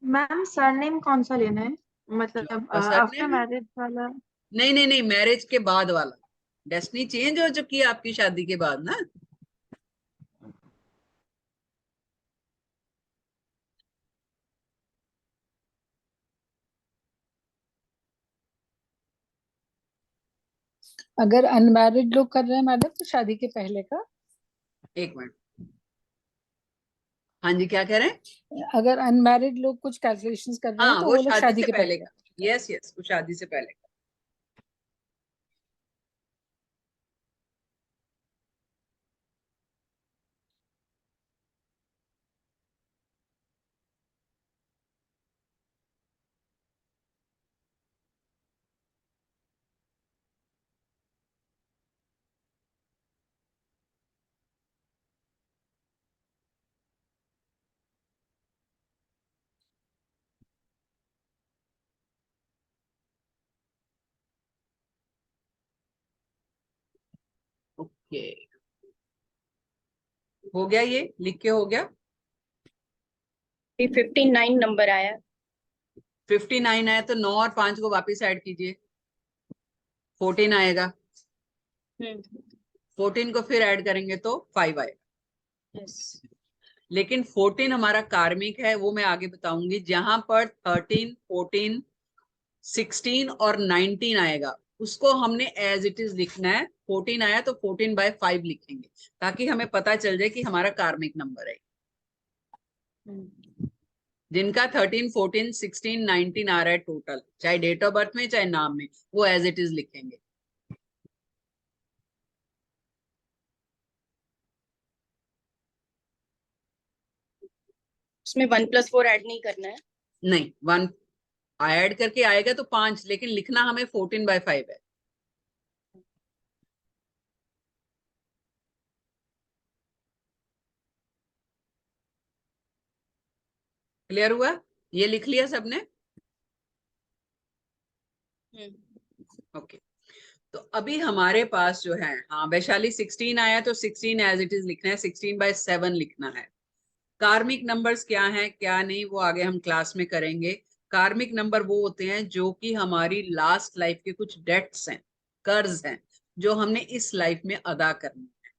मैम सरनेम कौन सा लेना है, मतलब आपका आफ्टर सरनेम है? मैरिज वाला? नहीं नहीं नहीं, मैरिज के बाद वाला। डेस्टिनी चेंज हो चुकी है आपकी शादी के बाद ना। अगर अनमैरिड लोग कर रहे हैं मैडम तो शादी के पहले का। एक मिनट, हाँ जी क्या कह रहे हैं? अगर अनमैरिड लोग कुछ कैलकुलेशंस कर रहे हैं हाँ, तो वो वो लोग शादी शादी से के पहले पहले का। का। यस यस, वो शादी से पहले का। ओके, हो गया, ये लिख के हो गया। 59 नंबर आया। 59 है तो 9 और 5 को वापस ऐड कीजिए, 14 आएगा। 14 को फिर ऐड करेंगे तो 5 आएगा। यस। लेकिन 14 हमारा कार्मिक है, वो मैं आगे बताऊंगी। जहां पर 13, 14, 16 और 19 आएगा उसको हमने एज इट इज लिखना है। 14 आया तो 14/5 लिखेंगे ताकि हमें पता चल जाए कि हमारा कार्मिक नंबर है। जिनका 13, 14, 16, 19 आ रहा है टोटल, चाहे डेट ऑफ बर्थ में चाहे नाम में, वो एज इट इज लिखेंगे। उसमें 1+4 ऐड नहीं करना है? नहीं, 1 ऐड करके आएगा तो 5, लेकिन लिखना हमें 14/5 है। क्लियर हुआ? ये लिख लिया सबने? ओके, तो अभी हमारे पास जो है, हाँ वैशाली 16 आया तो 16 एज इट इज लिखना है, 16/7 लिखना है। कार्मिक नंबर्स क्या हैं क्या नहीं वो आगे हम क्लास में करेंगे। कार्मिक नंबर वो होते हैं जो कि हमारी लास्ट लाइफ के कुछ डेट्स हैं, कर्ज हैं, जो हमने इस लाइफ में अदा करने हैं।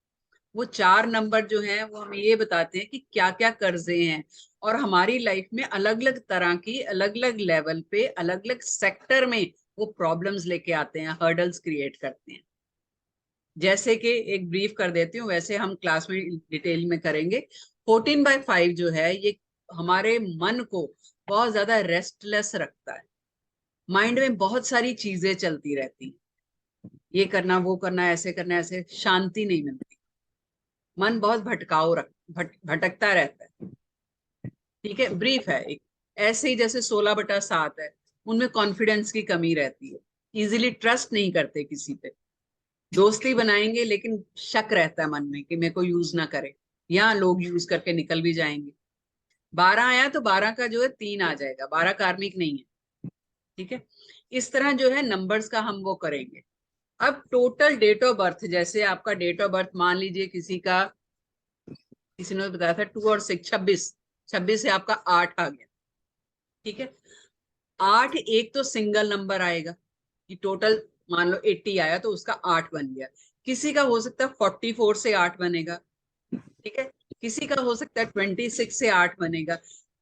वो 4 नंबर जो हैं वो हमें ये बताते हैं कि क्या क्या कर्जे हैं, और हमारी लाइफ में अलग अलग तरह की, अलग अलग लेवल पे, अलग अलग सेक्टर में वो प्रॉब्लम्स लेके आते हैं, हर्डल्स क्रिएट करते हैं। जैसे कि एक ब्रीफ कर देती हूँ, वैसे हम क्लास में डिटेल में करेंगे। 14/5 जो है ये हमारे मन को बहुत ज्यादा रेस्टलेस रखता है। माइंड में बहुत सारी चीजें चलती रहती, ये करना वो करना ऐसे करना, ऐसे शांति नहीं मिलती, मन बहुत भटकता रहता है। ठीक है, ब्रीफ है एक। ऐसे ही जैसे 16/7 है, उनमें कॉन्फिडेंस की कमी रहती है, इजीली ट्रस्ट नहीं करते किसी पे। दोस्ती बनाएंगे लेकिन शक रहता है मन में कि मेरे को यूज ना करे, या लोग यूज करके निकल भी जाएंगे। 12 आया तो 12 का जो है 3 आ जाएगा, 12 कार्मिक नहीं है। ठीक है, इस तरह जो है नंबर्स का हम वो करेंगे। अब टोटल डेट ऑफ बर्थ, जैसे आपका डेट ऑफ बर्थ मान लीजिए किसी ने बताया था 2 और 6 26, 26 से आपका 8 आ गया। ठीक है, 8 एक तो सिंगल नंबर आएगा कि टोटल मान लो 80 आया तो उसका 8 बन गया। किसी का हो सकता है 44 से 8 बनेगा। ठीक है, किसी का हो सकता है 26 से 8 बनेगा।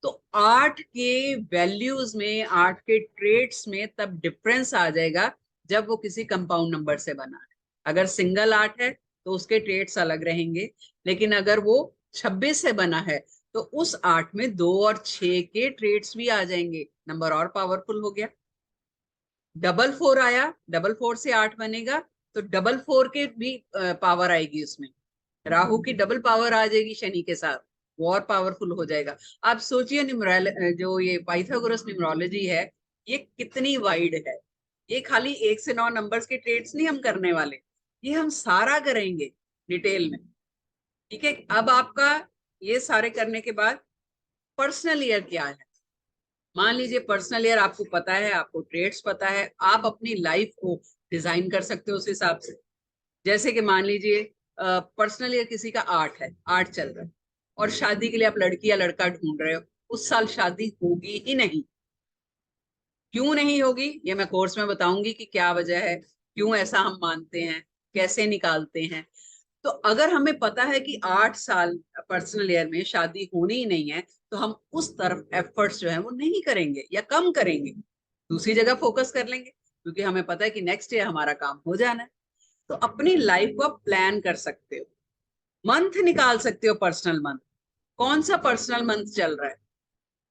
तो 8 के वैल्यूज में, 8 के ट्रेड्स में तब डिफरेंस आ जाएगा जब वो किसी कंपाउंड नंबर से बना है। अगर सिंगल 8 है तो उसके ट्रेड्स अलग रहेंगे, लेकिन अगर वो 26 से बना है तो उस 8 में 2 और 6 के ट्रेड्स भी आ जाएंगे, नंबर और पावरफुल हो गया। 4 आया, 4 से 8 बनेगा तो 4 के भी पावर आएगी उसमें, राहु की डबल पावर आ जाएगी शनि के साथ, वो और पावरफुल हो जाएगा। आप सोचिए जो ये पाइथागोरस न्यूमरोलॉजी है ये कितनी वाइड है। ये खाली 1 से 9 नंबर्स के ट्रेड्स नहीं हम करने वाले, ये हम सारा करेंगे डिटेल में। ठीक है, अब आपका ये सारे करने के बाद पर्सनल ईयर क्या है। मान लीजिए पर्सनल ईयर आपको पता है, आपको ट्रेड्स पता है, आप अपनी लाइफ को डिजाइन कर सकते हो उस हिसाब से। जैसे कि मान लीजिए पर्सनल ईयर किसी का 8 है, 8 चल रहा है, और शादी के लिए आप लड़की या लड़का ढूंढ रहे हो, उस साल शादी होगी ही नहीं। क्यों नहीं होगी ये मैं कोर्स में बताऊंगी कि क्या वजह है, क्यों ऐसा हम मानते हैं, कैसे निकालते हैं। तो अगर हमें पता है कि 8 साल पर्सनल ईयर में शादी होनी ही नहीं है, तो हम उस तरफ एफर्ट्स जो है वो नहीं करेंगे या कम करेंगे, दूसरी जगह फोकस कर लेंगे, क्योंकि हमें पता है कि नेक्स्ट ईयर हमारा काम हो जाना है। तो अपनी लाइफ को आप प्लान कर सकते हो, मंथ निकाल सकते हो, पर्सनल मंथ, कौन सा पर्सनल मंथ चल रहा है।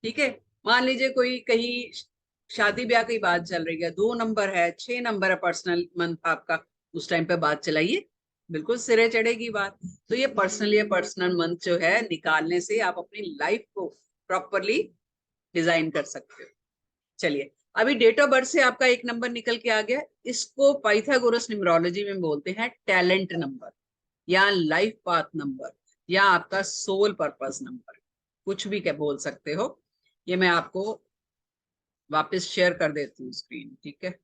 ठीक है, मान लीजिए कोई कहीं शादी ब्याह की बात चल रही है, 2 नंबर है, 6 नंबर है पर्सनल मंथ आपका, उस टाइम पे बात चलाइए, बिल्कुल सिरे चढ़ेगी बात। तो ये पर्सनल मंथ जो है निकालने से आप अपनी लाइफ को प्रॉपरली डिजाइन कर सकते हो। चलिए, अभी डेट ऑफ बर्थ से आपका एक नंबर निकल के आ गया, इसको पाइथागोरस न्यूमरोलॉजी में बोलते हैं टैलेंट नंबर, या लाइफ पाथ नंबर, या आपका सोल पर्पस नंबर, कुछ भी क्या बोल सकते हो। ये मैं आपको वापस शेयर कर देती हूँ स्क्रीन। ठीक है,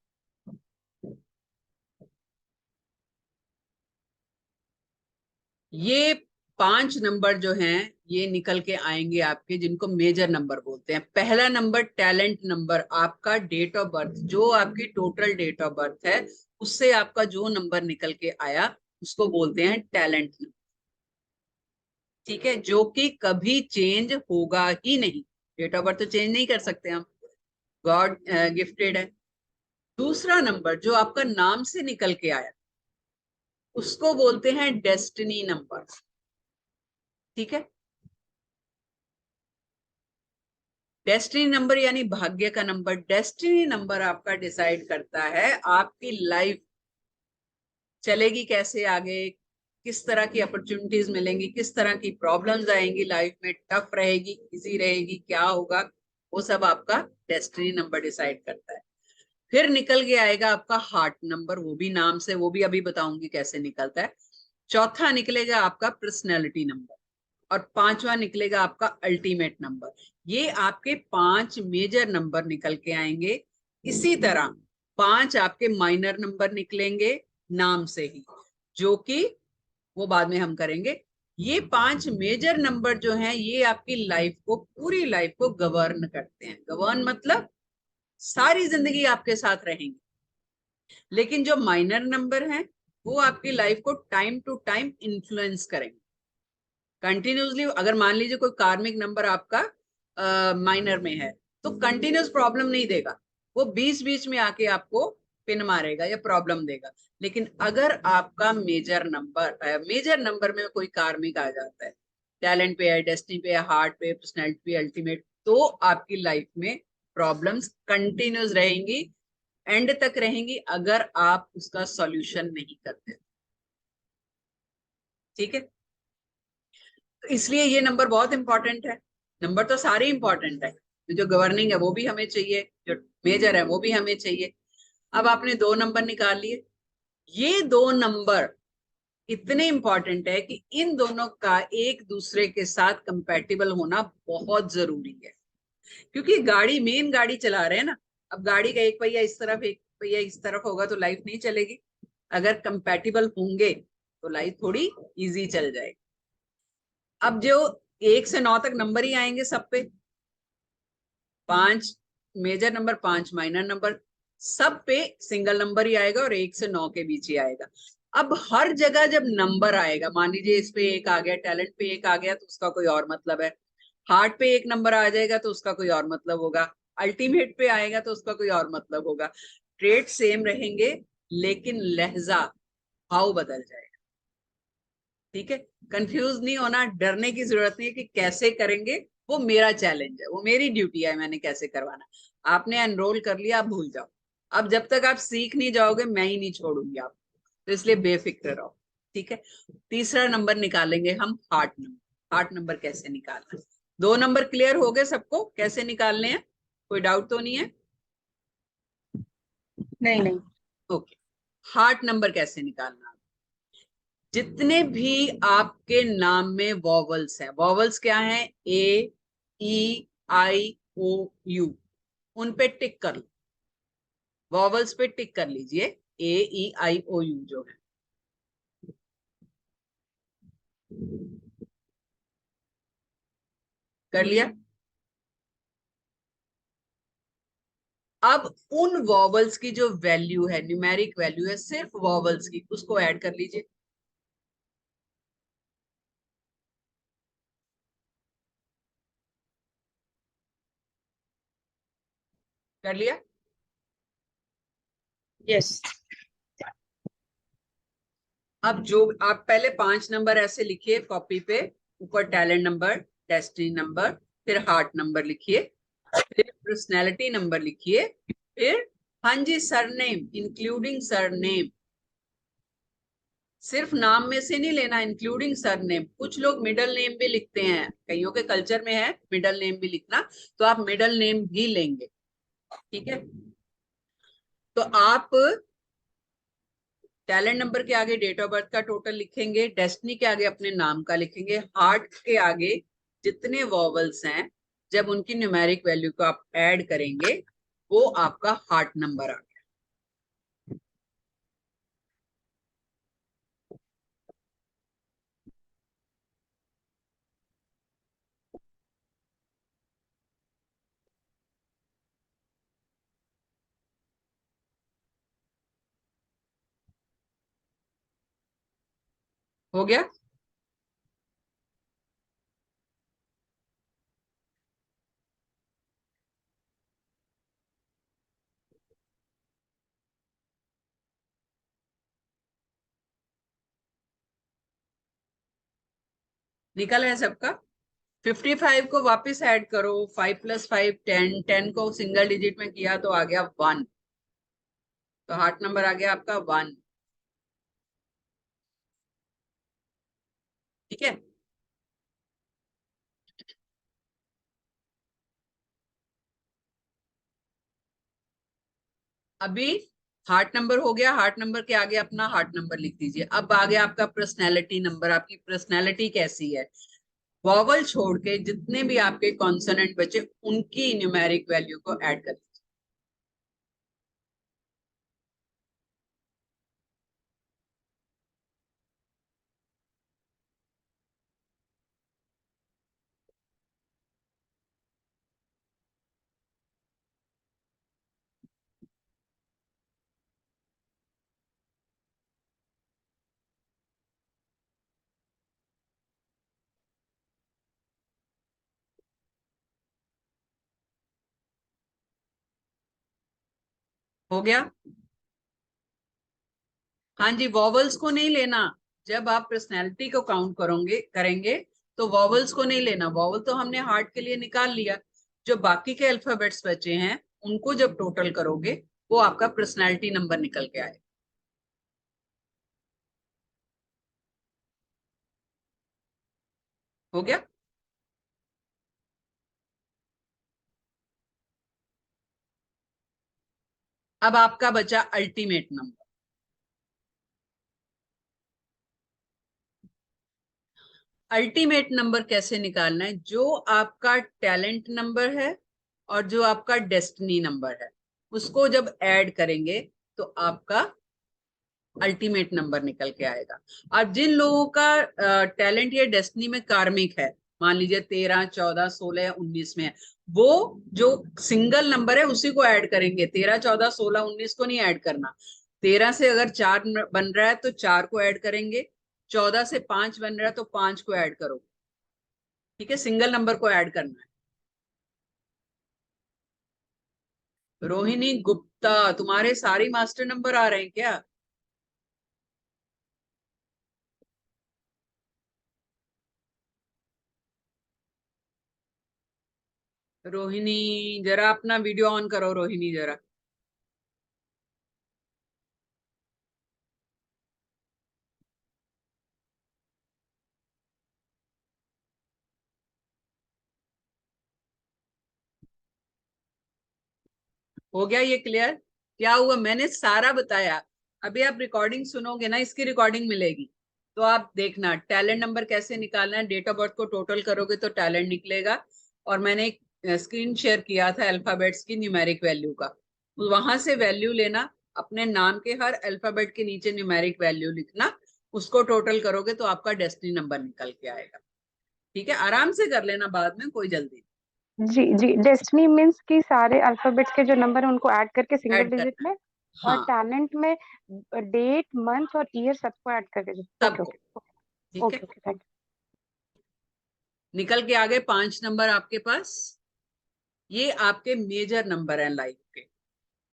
ये 5 नंबर जो हैं ये निकल के आएंगे आपके, जिनको मेजर नंबर बोलते हैं। पहला नंबर टैलेंट नंबर, आपका डेट ऑफ बर्थ, जो आपकी टोटल डेट ऑफ बर्थ है उससे आपका जो नंबर निकल के आया उसको बोलते हैं टैलेंट नंबर। ठीक है, जो कि कभी चेंज होगा ही नहीं, डेट ऑफ बर्थ तो चेंज नहीं कर सकते हम, गॉड गिफ्टेड है। दूसरा नंबर जो आपका नाम से निकल के आया उसको बोलते हैं डेस्टिनी नंबर। ठीक है, डेस्टिनी नंबर यानी भाग्य का नंबर। डेस्टिनी नंबर आपका डिसाइड करता है आपकी लाइफ चलेगी कैसे आगे, किस तरह की अपॉर्चुनिटीज मिलेंगी, किस तरह की प्रॉब्लम्स आएंगी लाइफ में, टफ रहेगी, इजी रहेगी, क्या होगा, वो सब आपका डेस्टिनी नंबर डिसाइड करता है। फिर निकल के आएगा आपका हार्ट नंबर, वो भी नाम से, वो भी अभी बताऊंगी कैसे निकलता है। चौथा निकलेगा आपका पर्सनैलिटी नंबर, और पांचवा निकलेगा आपका अल्टीमेट नंबर। ये आपके 5 मेजर नंबर निकल के आएंगे। इसी तरह 5 आपके माइनर नंबर निकलेंगे नाम से ही, जो कि वो बाद में हम करेंगे। ये 5 मेजर नंबर जो हैं ये आपकी लाइफ को, पूरी लाइफ को गवर्न करते हैं। गवर्न मतलब सारी जिंदगी आपके साथ रहेंगे। लेकिन जो माइनर नंबर हैं वो आपकी लाइफ को टाइम टू टाइम इन्फ्लुएंस करेंगे कंटिन्यूसली। अगर मान लीजिए कोई कार्मिक नंबर आपका माइनर में है तो कंटिन्यूस प्रॉब्लम नहीं देगा, वो बीच बीच में आके आपको पिन मारेगा या प्रॉब्लम देगा। लेकिन अगर आपका मेजर नंबर में कोई कार्मिक आ जाता है, टैलेंट पे है, डेस्टिनी पे है, हार्ट पे, पर्सनैलिटी पे, अल्टीमेट, तो आपकी लाइफ में प्रॉब्लम्स कंटिन्यूस रहेंगी, एंड तक रहेंगी, अगर आप उसका सॉल्यूशन नहीं करते। ठीक है, तो इसलिए ये नंबर बहुत इंपॉर्टेंट है। नंबर तो सारे इंपॉर्टेंट है, जो गवर्निंग है वो भी हमें चाहिए, जो मेजर है वो भी हमें चाहिए। अब आपने 2 नंबर निकाल लिए। ये 2 नंबर इतने इंपॉर्टेंट है कि इन दोनों का एक दूसरे के साथ कंपैटिबल होना बहुत जरूरी है, क्योंकि मेन गाड़ी चला रहे हैं ना। अब गाड़ी का एक पहिया इस तरफ, एक पहिया इस तरफ होगा तो लाइफ नहीं चलेगी। अगर कंपैटिबल होंगे तो लाइफ थोड़ी इजी चल जाएगी। अब जो 1 से 9 तक नंबर ही आएंगे सब पे, 5 मेजर नंबर, 5 माइनर नंबर, सब पे सिंगल नंबर ही आएगा और 1 से 9 के बीच ही आएगा। अब हर जगह जब नंबर आएगा, मान लीजिए इस पे 1 आ गया, टैलेंट पे 1 आ गया, तो उसका कोई और मतलब है। हार्ट पे 1 नंबर आ जाएगा तो उसका कोई और मतलब होगा। अल्टीमेट पे आएगा तो उसका कोई और मतलब होगा। ट्रेड सेम रहेंगे, लेकिन लहजा, भाव बदल जाएगा। ठीक है, कंफ्यूज नहीं होना, डरने की जरूरत नहीं है कि कैसे करेंगे। वो मेरा चैलेंज है, वो मेरी ड्यूटी है, मैंने कैसे करवाना। आपने एनरोल कर लिया, आप भूल जाओ। अब जब तक आप सीख नहीं जाओगे, मैं ही नहीं छोड़ूंगी आप, तो इसलिए बेफिक्र रहो। ठीक है, तीसरा नंबर निकालेंगे हम, हार्ट नंबर। हार्ट नंबर कैसे निकालना है? 2 नंबर क्लियर हो गए सबको, कैसे निकालने हैं? कोई डाउट तो नहीं है? नहीं नहीं। ओके, हार्ट नंबर कैसे निकालना है? जितने भी आपके नाम में वॉवल्स हैं, वॉवल्स क्या हैं? ए, ई, आई, ओ, यू, उन पे टिक कर लो। वॉवल्स पे टिक कर लीजिए, ए, ई, आई, ओ, यू जो है। कर लिया? अब उन वॉवल्स की जो वैल्यू है, न्यूमेरिक वैल्यू है सिर्फ वॉवल्स की, उसको ऐड कर लीजिए। कर लिया? यस। अब जो आप पहले 5 नंबर ऐसे लिखिए कॉपी पे, ऊपर टैलेंट नंबर, डेस्टिनी नंबर, फिर हार्ट नंबर लिखिए, फिर पर्सनैलिटी नंबर लिखिए, फिर हाँ जी सरनेम, इंक्लूडिंग सरनेम। सिर्फ नाम में से नहीं लेना, इंक्लूडिंग सरनेम। कुछ लोग मिडल नेम भी लिखते हैं, कईयों के कल्चर में है मिडल नेम भी लिखना, तो आप मिडल नेम भी लेंगे। ठीक है, तो आप टैलेंट नंबर के आगे डेट ऑफ बर्थ का टोटल लिखेंगे, डेस्टिनी के आगे अपने नाम का लिखेंगे, हार्ट के आगे जितने वॉवल्स हैं, जब उनकी न्यूमेरिक वैल्यू को आप ऐड करेंगे, वो आपका हार्ट नंबर आ गया। हो गया? निकल है सबका? 55 को वापस ऐड करो, 5 + 5 10, 10 को सिंगल डिजिट में किया तो आ गया 1, तो हार्ट नंबर आ गया आपका 1। ठीक है, अभी हार्ट नंबर हो गया, हार्ट नंबर के आगे अपना हार्ट नंबर लिख दीजिए। अब आ गया आपका पर्सनैलिटी नंबर। आपकी पर्सनैलिटी कैसी है? वॉवल छोड़ के जितने भी आपके कॉन्सोनेंट बचे, उनकी न्यूमेरिक वैल्यू को ऐड कर दीजिए। हो गया? हाँ जी, वॉवल्स को नहीं लेना। जब आप पर्सनैलिटी को काउंट करेंगे तो वॉवल्स को नहीं लेना। वॉवल तो हमने हार्ट के लिए निकाल लिया। जो बाकी के अल्फाबेट्स बचे हैं उनको जब टोटल करोगे वो आपका पर्सनैलिटी नंबर निकल के आएगा। हो गया? अब आपका बचा अल्टीमेट नंबर। अल्टीमेट नंबर कैसे निकालना है? जो आपका टैलेंट नंबर है और जो आपका डेस्टिनी नंबर है उसको जब ऐड करेंगे तो आपका अल्टीमेट नंबर निकल के आएगा। अब जिन लोगों का टैलेंट या डेस्टिनी में कार्मिक है, मान लीजिए 13, 14, 16 या 19 में है, वो जो सिंगल नंबर है उसी को ऐड करेंगे। 13, 14, 16, 19 को नहीं ऐड करना। 13 से अगर 4 बन रहा है तो 4 को ऐड करेंगे। 14 से 5 बन रहा है तो 5 को ऐड करो। ठीक है, सिंगल नंबर को ऐड करना है। रोहिणी गुप्ता, तुम्हारे सारे मास्टर नंबर आ रहे हैं क्या? रोहिणी जरा अपना वीडियो ऑन करो। रोहिणी जरा। हो गया ये क्लियर? क्या हुआ? मैंने सारा बताया। अभी आप रिकॉर्डिंग सुनोगे ना, इसकी रिकॉर्डिंग मिलेगी तो आप देखना टैलेंट नंबर कैसे निकालना है। डेट ऑफ बर्थ को टोटल करोगे तो टैलेंट निकलेगा। और मैंने एक स्क्रीन शेयर किया था अल्फाबेट्स की न्यूमेरिक वैल्यू का, वहां से वैल्यू लेना, अपने नाम के हर अल्फाबेट के नीचे न्यूमेरिक वैल्यू लिखना, उसको टोटल करोगे तो आपका डेस्टिनी नंबर निकल के आएगा। ठीक है, आराम से कर लेना, बाद में कोई जल्दी नहीं। जी जी, डेस्टिनी मीन्स कि सारे अल्फाबेट्स के जो नंबर है उनको ऐड करके सिंगल ऐड डिजिट करना में, है। और हाँ, टैलेंट में डेट, मंथ और ईयर सबको ऐड करके। ओके सबको। ओके ठीक है, ओके ओके, थैंक निकल के आ गए 5 नंबर आपके पास। ये आपके मेजर नंबर हैं लाइफ के।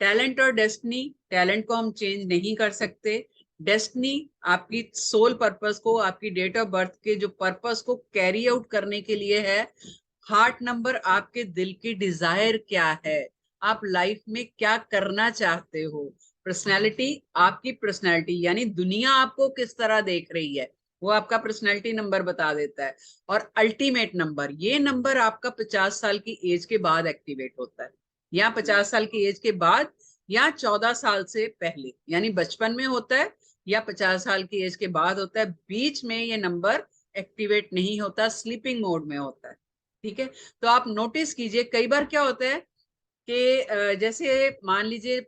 टैलेंट और डेस्टिनी, टैलेंट को हम चेंज नहीं कर सकते। डेस्टिनी आपकी सोल पर्पस को, आपकी डेट ऑफ बर्थ के जो पर्पस को कैरी आउट करने के लिए है। हार्ट नंबर आपके दिल की डिजायर क्या है, आप लाइफ में क्या करना चाहते हो। पर्सनैलिटी, आपकी पर्सनैलिटी यानी दुनिया आपको किस तरह देख रही है वो आपका पर्सनैलिटी नंबर बता देता है। और अल्टीमेट नंबर, ये नंबर आपका 50 साल की एज के बाद एक्टिवेट होता है, या 50 साल की एज के बाद, या 14 साल से पहले, यानी बचपन में होता है या 50 साल की एज के बाद होता है। बीच में ये नंबर एक्टिवेट नहीं होता, स्लीपिंग मोड में होता है। ठीक है, तो आप नोटिस कीजिए कई बार क्या होता है कि जैसे मान लीजिए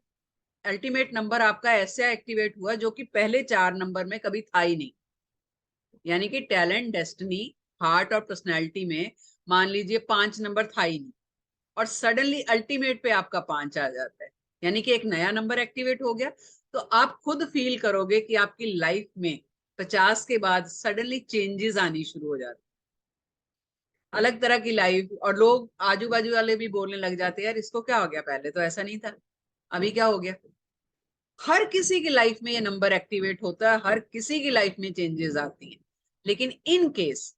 अल्टीमेट नंबर आपका ऐसे एक्टिवेट हुआ जो कि पहले 4 नंबर में कभी था ही नहीं। यानी कि टैलेंट, डेस्टिनी, हार्ट और पर्सनैलिटी में मान लीजिए 5 नंबर था ही नहीं, और सडनली अल्टीमेट पे आपका 5 आ जाता है, यानी कि एक नया नंबर एक्टिवेट हो गया। तो आप खुद फील करोगे कि आपकी लाइफ में 50 के बाद सडनली चेंजेस आनी शुरू हो जाती, अलग तरह की लाइफ। और लोग आजू बाजू वाले भी बोलने लग जाते हैं यार इसको क्या हो गया, पहले तो ऐसा नहीं था, अभी क्या हो गया। हर किसी की लाइफ में ये नंबर एक्टिवेट होता है, हर किसी की लाइफ में चेंजेस आती हैं। लेकिन इन केस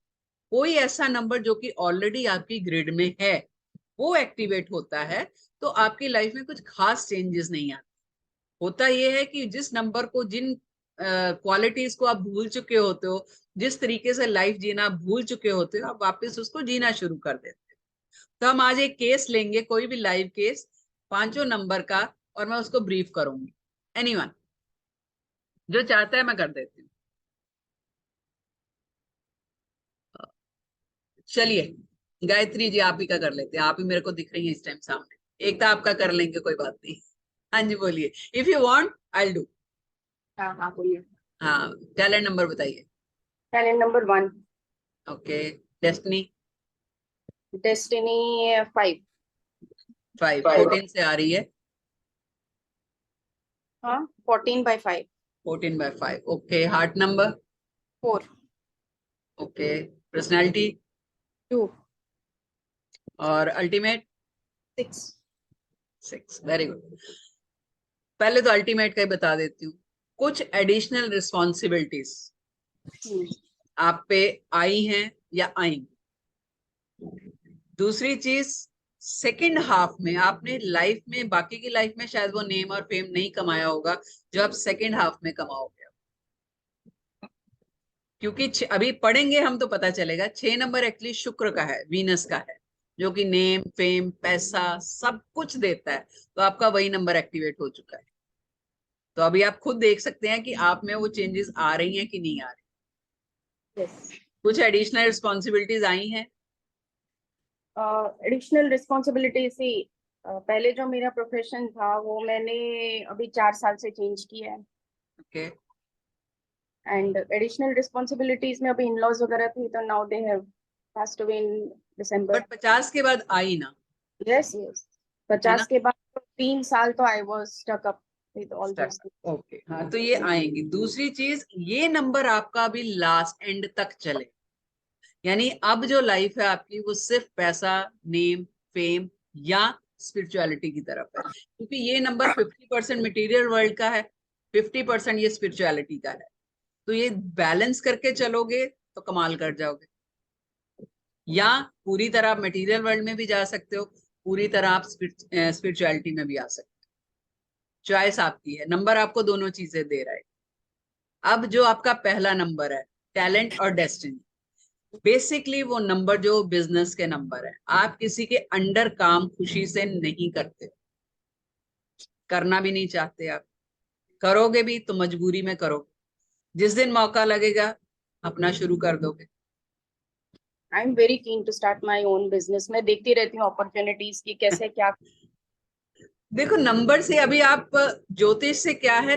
कोई ऐसा नंबर जो कि ऑलरेडी आपकी ग्रिड में है वो एक्टिवेट होता है तो आपकी लाइफ में कुछ खास चेंजेस नहीं आते। होता यह है कि जिस नंबर को, जिन क्वालिटीज को आप भूल चुके होते हो, जिस तरीके से लाइफ जीना आप भूल चुके होते हो, आप वापस उसको जीना शुरू कर देते हो। तो हम आज एक केस लेंगे, कोई भी लाइव केस 5 नंबर का, और मैं उसको ब्रीफ करूंगी। एनीवन जो चाहता है मैं कर देती हूँ। चलिए गायत्री जी आप ही का कर लेते हैं, आप ही मेरे को दिख रही है इस टाइम सामने। एक तो आपका कर लेंगे, कोई बात नहीं। हाँ जी बोलिए, if you want I do. हाँ हाँ बोलिए। हाँ, टैलेंट नंबर बताइए। Talent number 1। Okay, destiny destiny 5। 5, 5। 14 से आ रही है। हाँ, 14/5। 14/5, okay. Heart number 4। Okay. Personality 2। और अल्टीमेट 6। 6, very good. पहले तो अल्टीमेट का ही बता देती हूँ। कुछ एडिशनल रिस्पॉन्सिबिलिटीज हम्म, आप पे आई हैं या आएंगी। दूसरी चीज, सेकंड हाफ में आपने लाइफ में, बाकी की लाइफ में शायद वो नेम और फेम नहीं कमाया होगा जो आप सेकंड हाफ में कमाओगे। क्योंकि अभी पढ़ेंगे हम तो पता चलेगा। 6 नंबर एक्चुअली शुक्र का है, वीनस का है, जो कि नेम फेम पैसा सब कुछ देता है। तो आपका वही नंबर एक्टिवेट हो चुका है। तो अभी आप खुद देख सकते हैं कि आप में वो चेंजेस आ रही हैं कि नहीं आ रही। yes. कुछ एडिशनल रिस्पॉन्सिबिलिटीज आई हैं। एडिशनल रिस्पॉन्सिबिलिटी सी, पहले जो मेरा प्रोफेशन था वो मैंने अभी 4 साल से चेंज किया है। ओके, एंड एडिशनल रिस्पॉन्सिबिलिटीज में अभी इन-लॉज वगैरह थी, तो now they have passed away in December. But 50 के बाद आई ना, यस, है 50 ना? के बाद 3 साल तो I was stuck up with all this. Okay, हाँ, तो ये आएंगी। दूसरी चीज, ये नंबर आपका अभी लास्ट एंड तक चले, यानी अब जो लाइफ है आपकी वो सिर्फ पैसा, नेम, फेम या स्पिरिचुअलिटी की तरफ है। क्योंकि ये नंबर 50% मटेरियल वर्ल्ड का है, 50% ये स्पिरिचुअलिटी का है। तो ये बैलेंस करके चलोगे तो कमाल कर जाओगे। या पूरी तरह आप मटेरियल वर्ल्ड में भी जा सकते हो, पूरी तरह आप स्पिरिचुअलिटी में भी आ सकते हो। चॉइस आपकी है, नंबर आपको दोनों चीजें दे रहा है। अब जो आपका पहला नंबर है, टैलेंट और डेस्टिनी, बेसिकली वो नंबर जो बिजनेस के नंबर है। आप किसी के अंडर काम खुशी से नहीं करते, करना भी नहीं चाहते। आप करोगे भी तो मजबूरी में करोगे, जिस दिन मौका लगेगा अपना शुरू कर दोगे। I am very keen to start my own business. मैं देखती रहती हूँ अपॉर्चुनिटीज की कैसे क्या। देखो, नंबर से अभी आप, ज्योतिष से क्या है,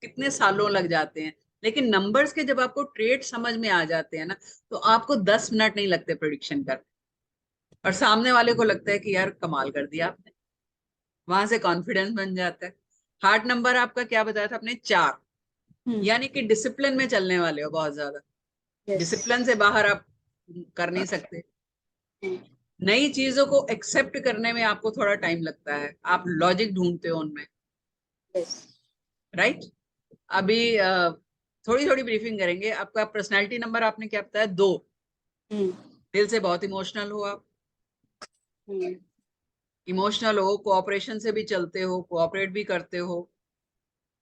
कितने सालों लग जाते हैं, लेकिन नंबर्स के जब आपको ट्रेड समझ में आ जाते हैं ना, तो आपको 10 मिनट नहीं लगते प्रिडिक्शन करने, और सामने वाले को लगता है कि यार कमाल कर दिया आपने। वहां से कॉन्फिडेंस बन जाता है। हार्ट नंबर आपका क्या बताया था आपने? 4, यानी कि डिसिप्लिन में चलने वाले हो बहुत ज्यादा। डिसिप्लिन से बाहर आप कर नहीं सकते। नई चीजों को एक्सेप्ट करने में आपको थोड़ा टाइम लगता है, आप लॉजिक ढूंढते हो उनमें, राइट? अभी थोड़ी थोड़ी ब्रीफिंग करेंगे। आपका पर्सनालिटी नंबर आपने क्या बताया? 2। दिल से बहुत इमोशनल हो आप, इमोशनल हो, कोऑपरेशन से भी चलते हो, कोऑपरेट भी करते हो,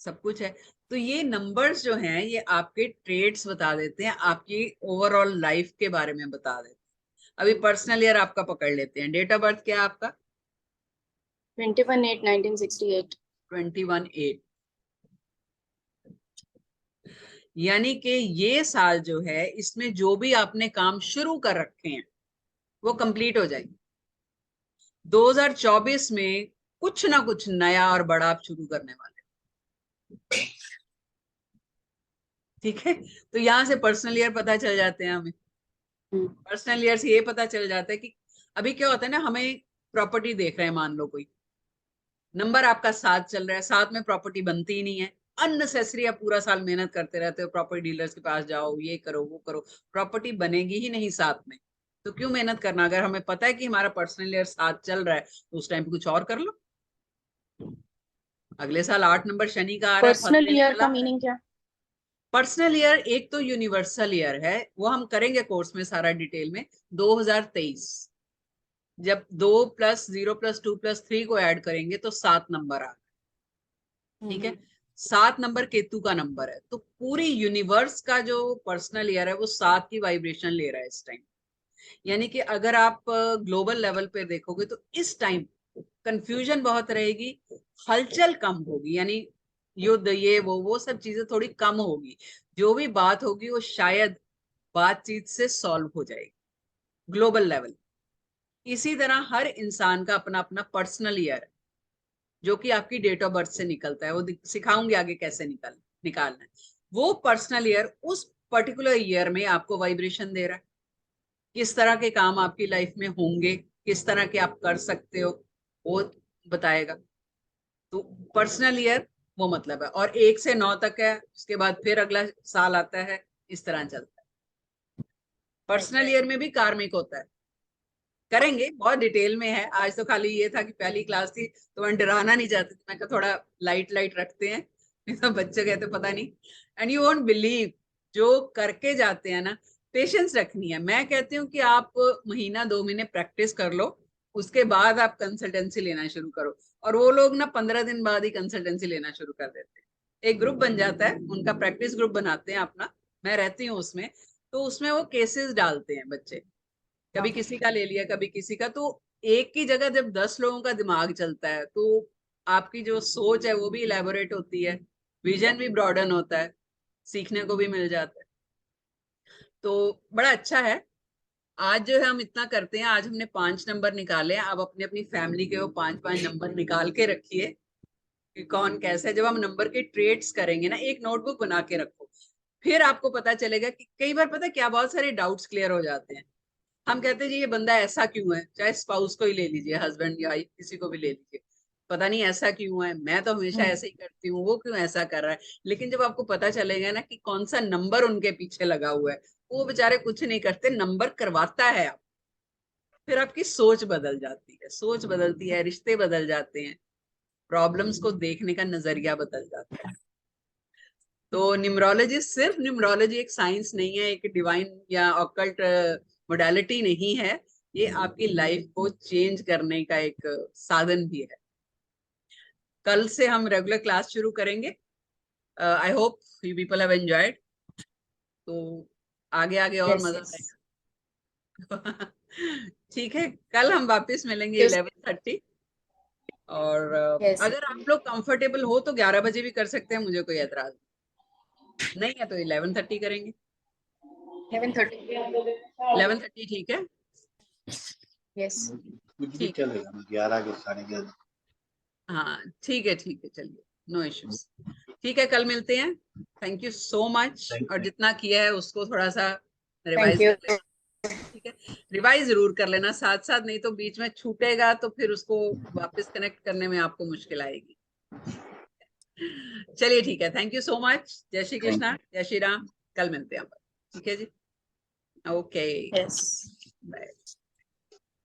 सब कुछ है। तो ये नंबर्स जो हैं ये आपके ट्रेड्स बता देते हैं, आपकी ओवरऑल लाइफ के बारे में बता देते हैं। अभी पर्सनल ईयर आपका पकड़ लेते हैं। डेट ऑफ बर्थ क्या है आपका? 21/8/1968। 21/8, यानी कि ये साल जो है इसमें जो भी आपने काम शुरू कर रखे हैं वो कंप्लीट हो जाएंगे। 2024 में कुछ ना कुछ नया और बड़ा आप शुरू करने वाले, ठीक है? तो यहां से पर्सनल ईयर पता चल जाते हैं हमें। पर्सनल ईयर से ये पता चल जाता है कि अभी क्या होता है ना, हमें प्रॉपर्टी देख रहे हैं, मान लो कोई नंबर आपका 7 चल रहा है, 7 में प्रॉपर्टी बनती ही नहीं है। अननेसेसरी आप पूरा साल मेहनत करते रहते हो, प्रॉपर्टी डीलर्स के पास जाओ, ये करो वो करो, प्रॉपर्टी बनेगी ही नहीं 7 में। तो क्यों मेहनत करना? अगर हमें पता है कि हमारा पर्सनल ईयर 7 चल रहा है तो उस टाइम पे कुछ और कर लो। अगले साल 8 नंबर शनि का आ रहा है, पर्सनल फंसने ईयर चला का रहा है। मीनिंग क्या? पर्सनल ईयर एक तो यूनिवर्सल ईयर है, वो हम करेंगे कोर्स में सारा डिटेल में। 2023 जब 2 + 0 + 2 + 3 को ऐड करेंगे तो 7 नंबर आ, ठीक है? 7 नंबर केतु का नंबर है। तो पूरी यूनिवर्स का जो पर्सनल ईयर है वो 7 की वाइब्रेशन ले रहा है इस टाइम। यानी कि अगर आप ग्लोबल लेवल पे देखोगे तो इस टाइम कंफ्यूजन बहुत रहेगी, हलचल कम होगी, यानी युद्ध ये वो सब चीजें थोड़ी कम होगी। जो भी बात होगी वो शायद बातचीत से सॉल्व हो जाएगी ग्लोबल लेवल। इसी तरह हर इंसान का अपना अपना पर्सनल ईयर है जो कि आपकी डेट ऑफ बर्थ से निकलता है। वो सिखाऊंगी आगे कैसे निकालना है। वो पर्सनल ईयर उस पर्टिकुलर ईयर में आपको वाइब्रेशन दे रहा है, किस तरह के काम आपकी लाइफ में होंगे, किस तरह के आप कर सकते हो, वो बताएगा। तो पर्सनल ईयर वो मतलब है, और 1 से 9 तक है, उसके बाद फिर अगला साल आता है, इस तरह चलता है। पर्सनल ईयर में भी कार्मिक होता है, करेंगे बहुत डिटेल में है। आज तो खाली ये था कि पहली क्लास थी तो मैं डराना नहीं चाहती थी, मैं कहा थोड़ा लाइट लाइट रखते हैं, तो बच्चे कहते पता नहीं, एंड यू वोंट बिलीव, जो करके जाते हैं ना, पेशेंस रखनी है। मैं कहती हूँ कि आप महीना 2 महीने प्रैक्टिस कर लो, उसके बाद आप कंसल्टेंसी लेना शुरू करो। और वो लोग ना 15 दिन बाद ही कंसल्टेंसी लेना शुरू कर देते हैं। एक ग्रुप बन जाता है उनका, प्रैक्टिस ग्रुप बनाते हैं अपना, मैं रहती हूँ उसमें, तो उसमें वो केसेस डालते हैं बच्चे, कभी किसी का ले लिया कभी किसी का। तो एक की जगह जब 10 लोगों का दिमाग चलता है तो आपकी जो सोच है वो भी इलेबोरेट होती है, विजन भी ब्रॉडन होता है, सीखने को भी मिल जाता है। तो बड़ा अच्छा है। आज जो है हम इतना करते हैं, आज हमने 5 नंबर निकाले हैं। अब अपनी अपनी फैमिली के वो 5-5 नंबर निकाल के रखिए कि कौन कैसा है। जब हम नंबर के ट्रेड्स करेंगे ना, एक नोटबुक बना के रखो, फिर आपको पता चलेगा कि कई बार पता क्या, बहुत सारे डाउट्स क्लियर हो जाते हैं। हम कहते हैं जी ये बंदा ऐसा क्यों है, चाहे स्पाउस को ही ले लीजिए, हस्बैंड या किसी को भी ले लीजिए, पता नहीं ऐसा क्यों है, मैं तो हमेशा ऐसे ही करती हूँ, वो क्यों ऐसा कर रहा है। लेकिन जब आपको पता चलेगा ना कि कौन सा नंबर उनके पीछे लगा हुआ है, वो बेचारे कुछ नहीं करते, नंबर करवाता है आप, फिर आपकी सोच बदल जाती है, सोच बदलती है, रिश्ते बदल जाते हैं, प्रॉब्लम्स को देखने का नजरिया बदल जाता है। तो न्यूमरोलॉजी, सिर्फ न्यूमरोलॉजी एक साइंस नहीं है, एक डिवाइन या ऑकल्ट मोडालिटी नहीं है, ये आपकी लाइफ को चेंज करने का एक साधन भी है। कल से हम रेगुलर क्लास शुरू करेंगे। I hope you people have enjoyed. तो आगे आगे और Yes, मजा yes. आएगा। ठीक है, कल हम वापस मिलेंगे Yes. 11:30। और Yes. अगर आप लोग कंफर्टेबल हो तो 11 बजे भी कर सकते हैं, मुझे कोई एतराज नहीं है। तो 11:30 करेंगे। 11:30. 11:30 ठीक है। Yes. कुछ भी ठीक है, चलेगा, 11 के 11:30। हाँ ठीक है, ठीक है, चलिए, नो इश्यूज। ठीक है, कल मिलते हैं। Thank you so much. Thank और यू। जितना किया है उसको थोड़ा सा Thank रिवाइज you. कर लेना, ठीक है। रिवाइज जरूर कर लेना साथ साथ, नहीं तो बीच में छूटेगा तो फिर उसको वापस कनेक्ट करने में आपको मुश्किल आएगी। चलिए ठीक है, थैंक यू सो मच। जय श्री थैंक कृष्णा, जय श्री राम। कल मिलते हैं हम। ठीक है जी, ओके, Yes. बाय।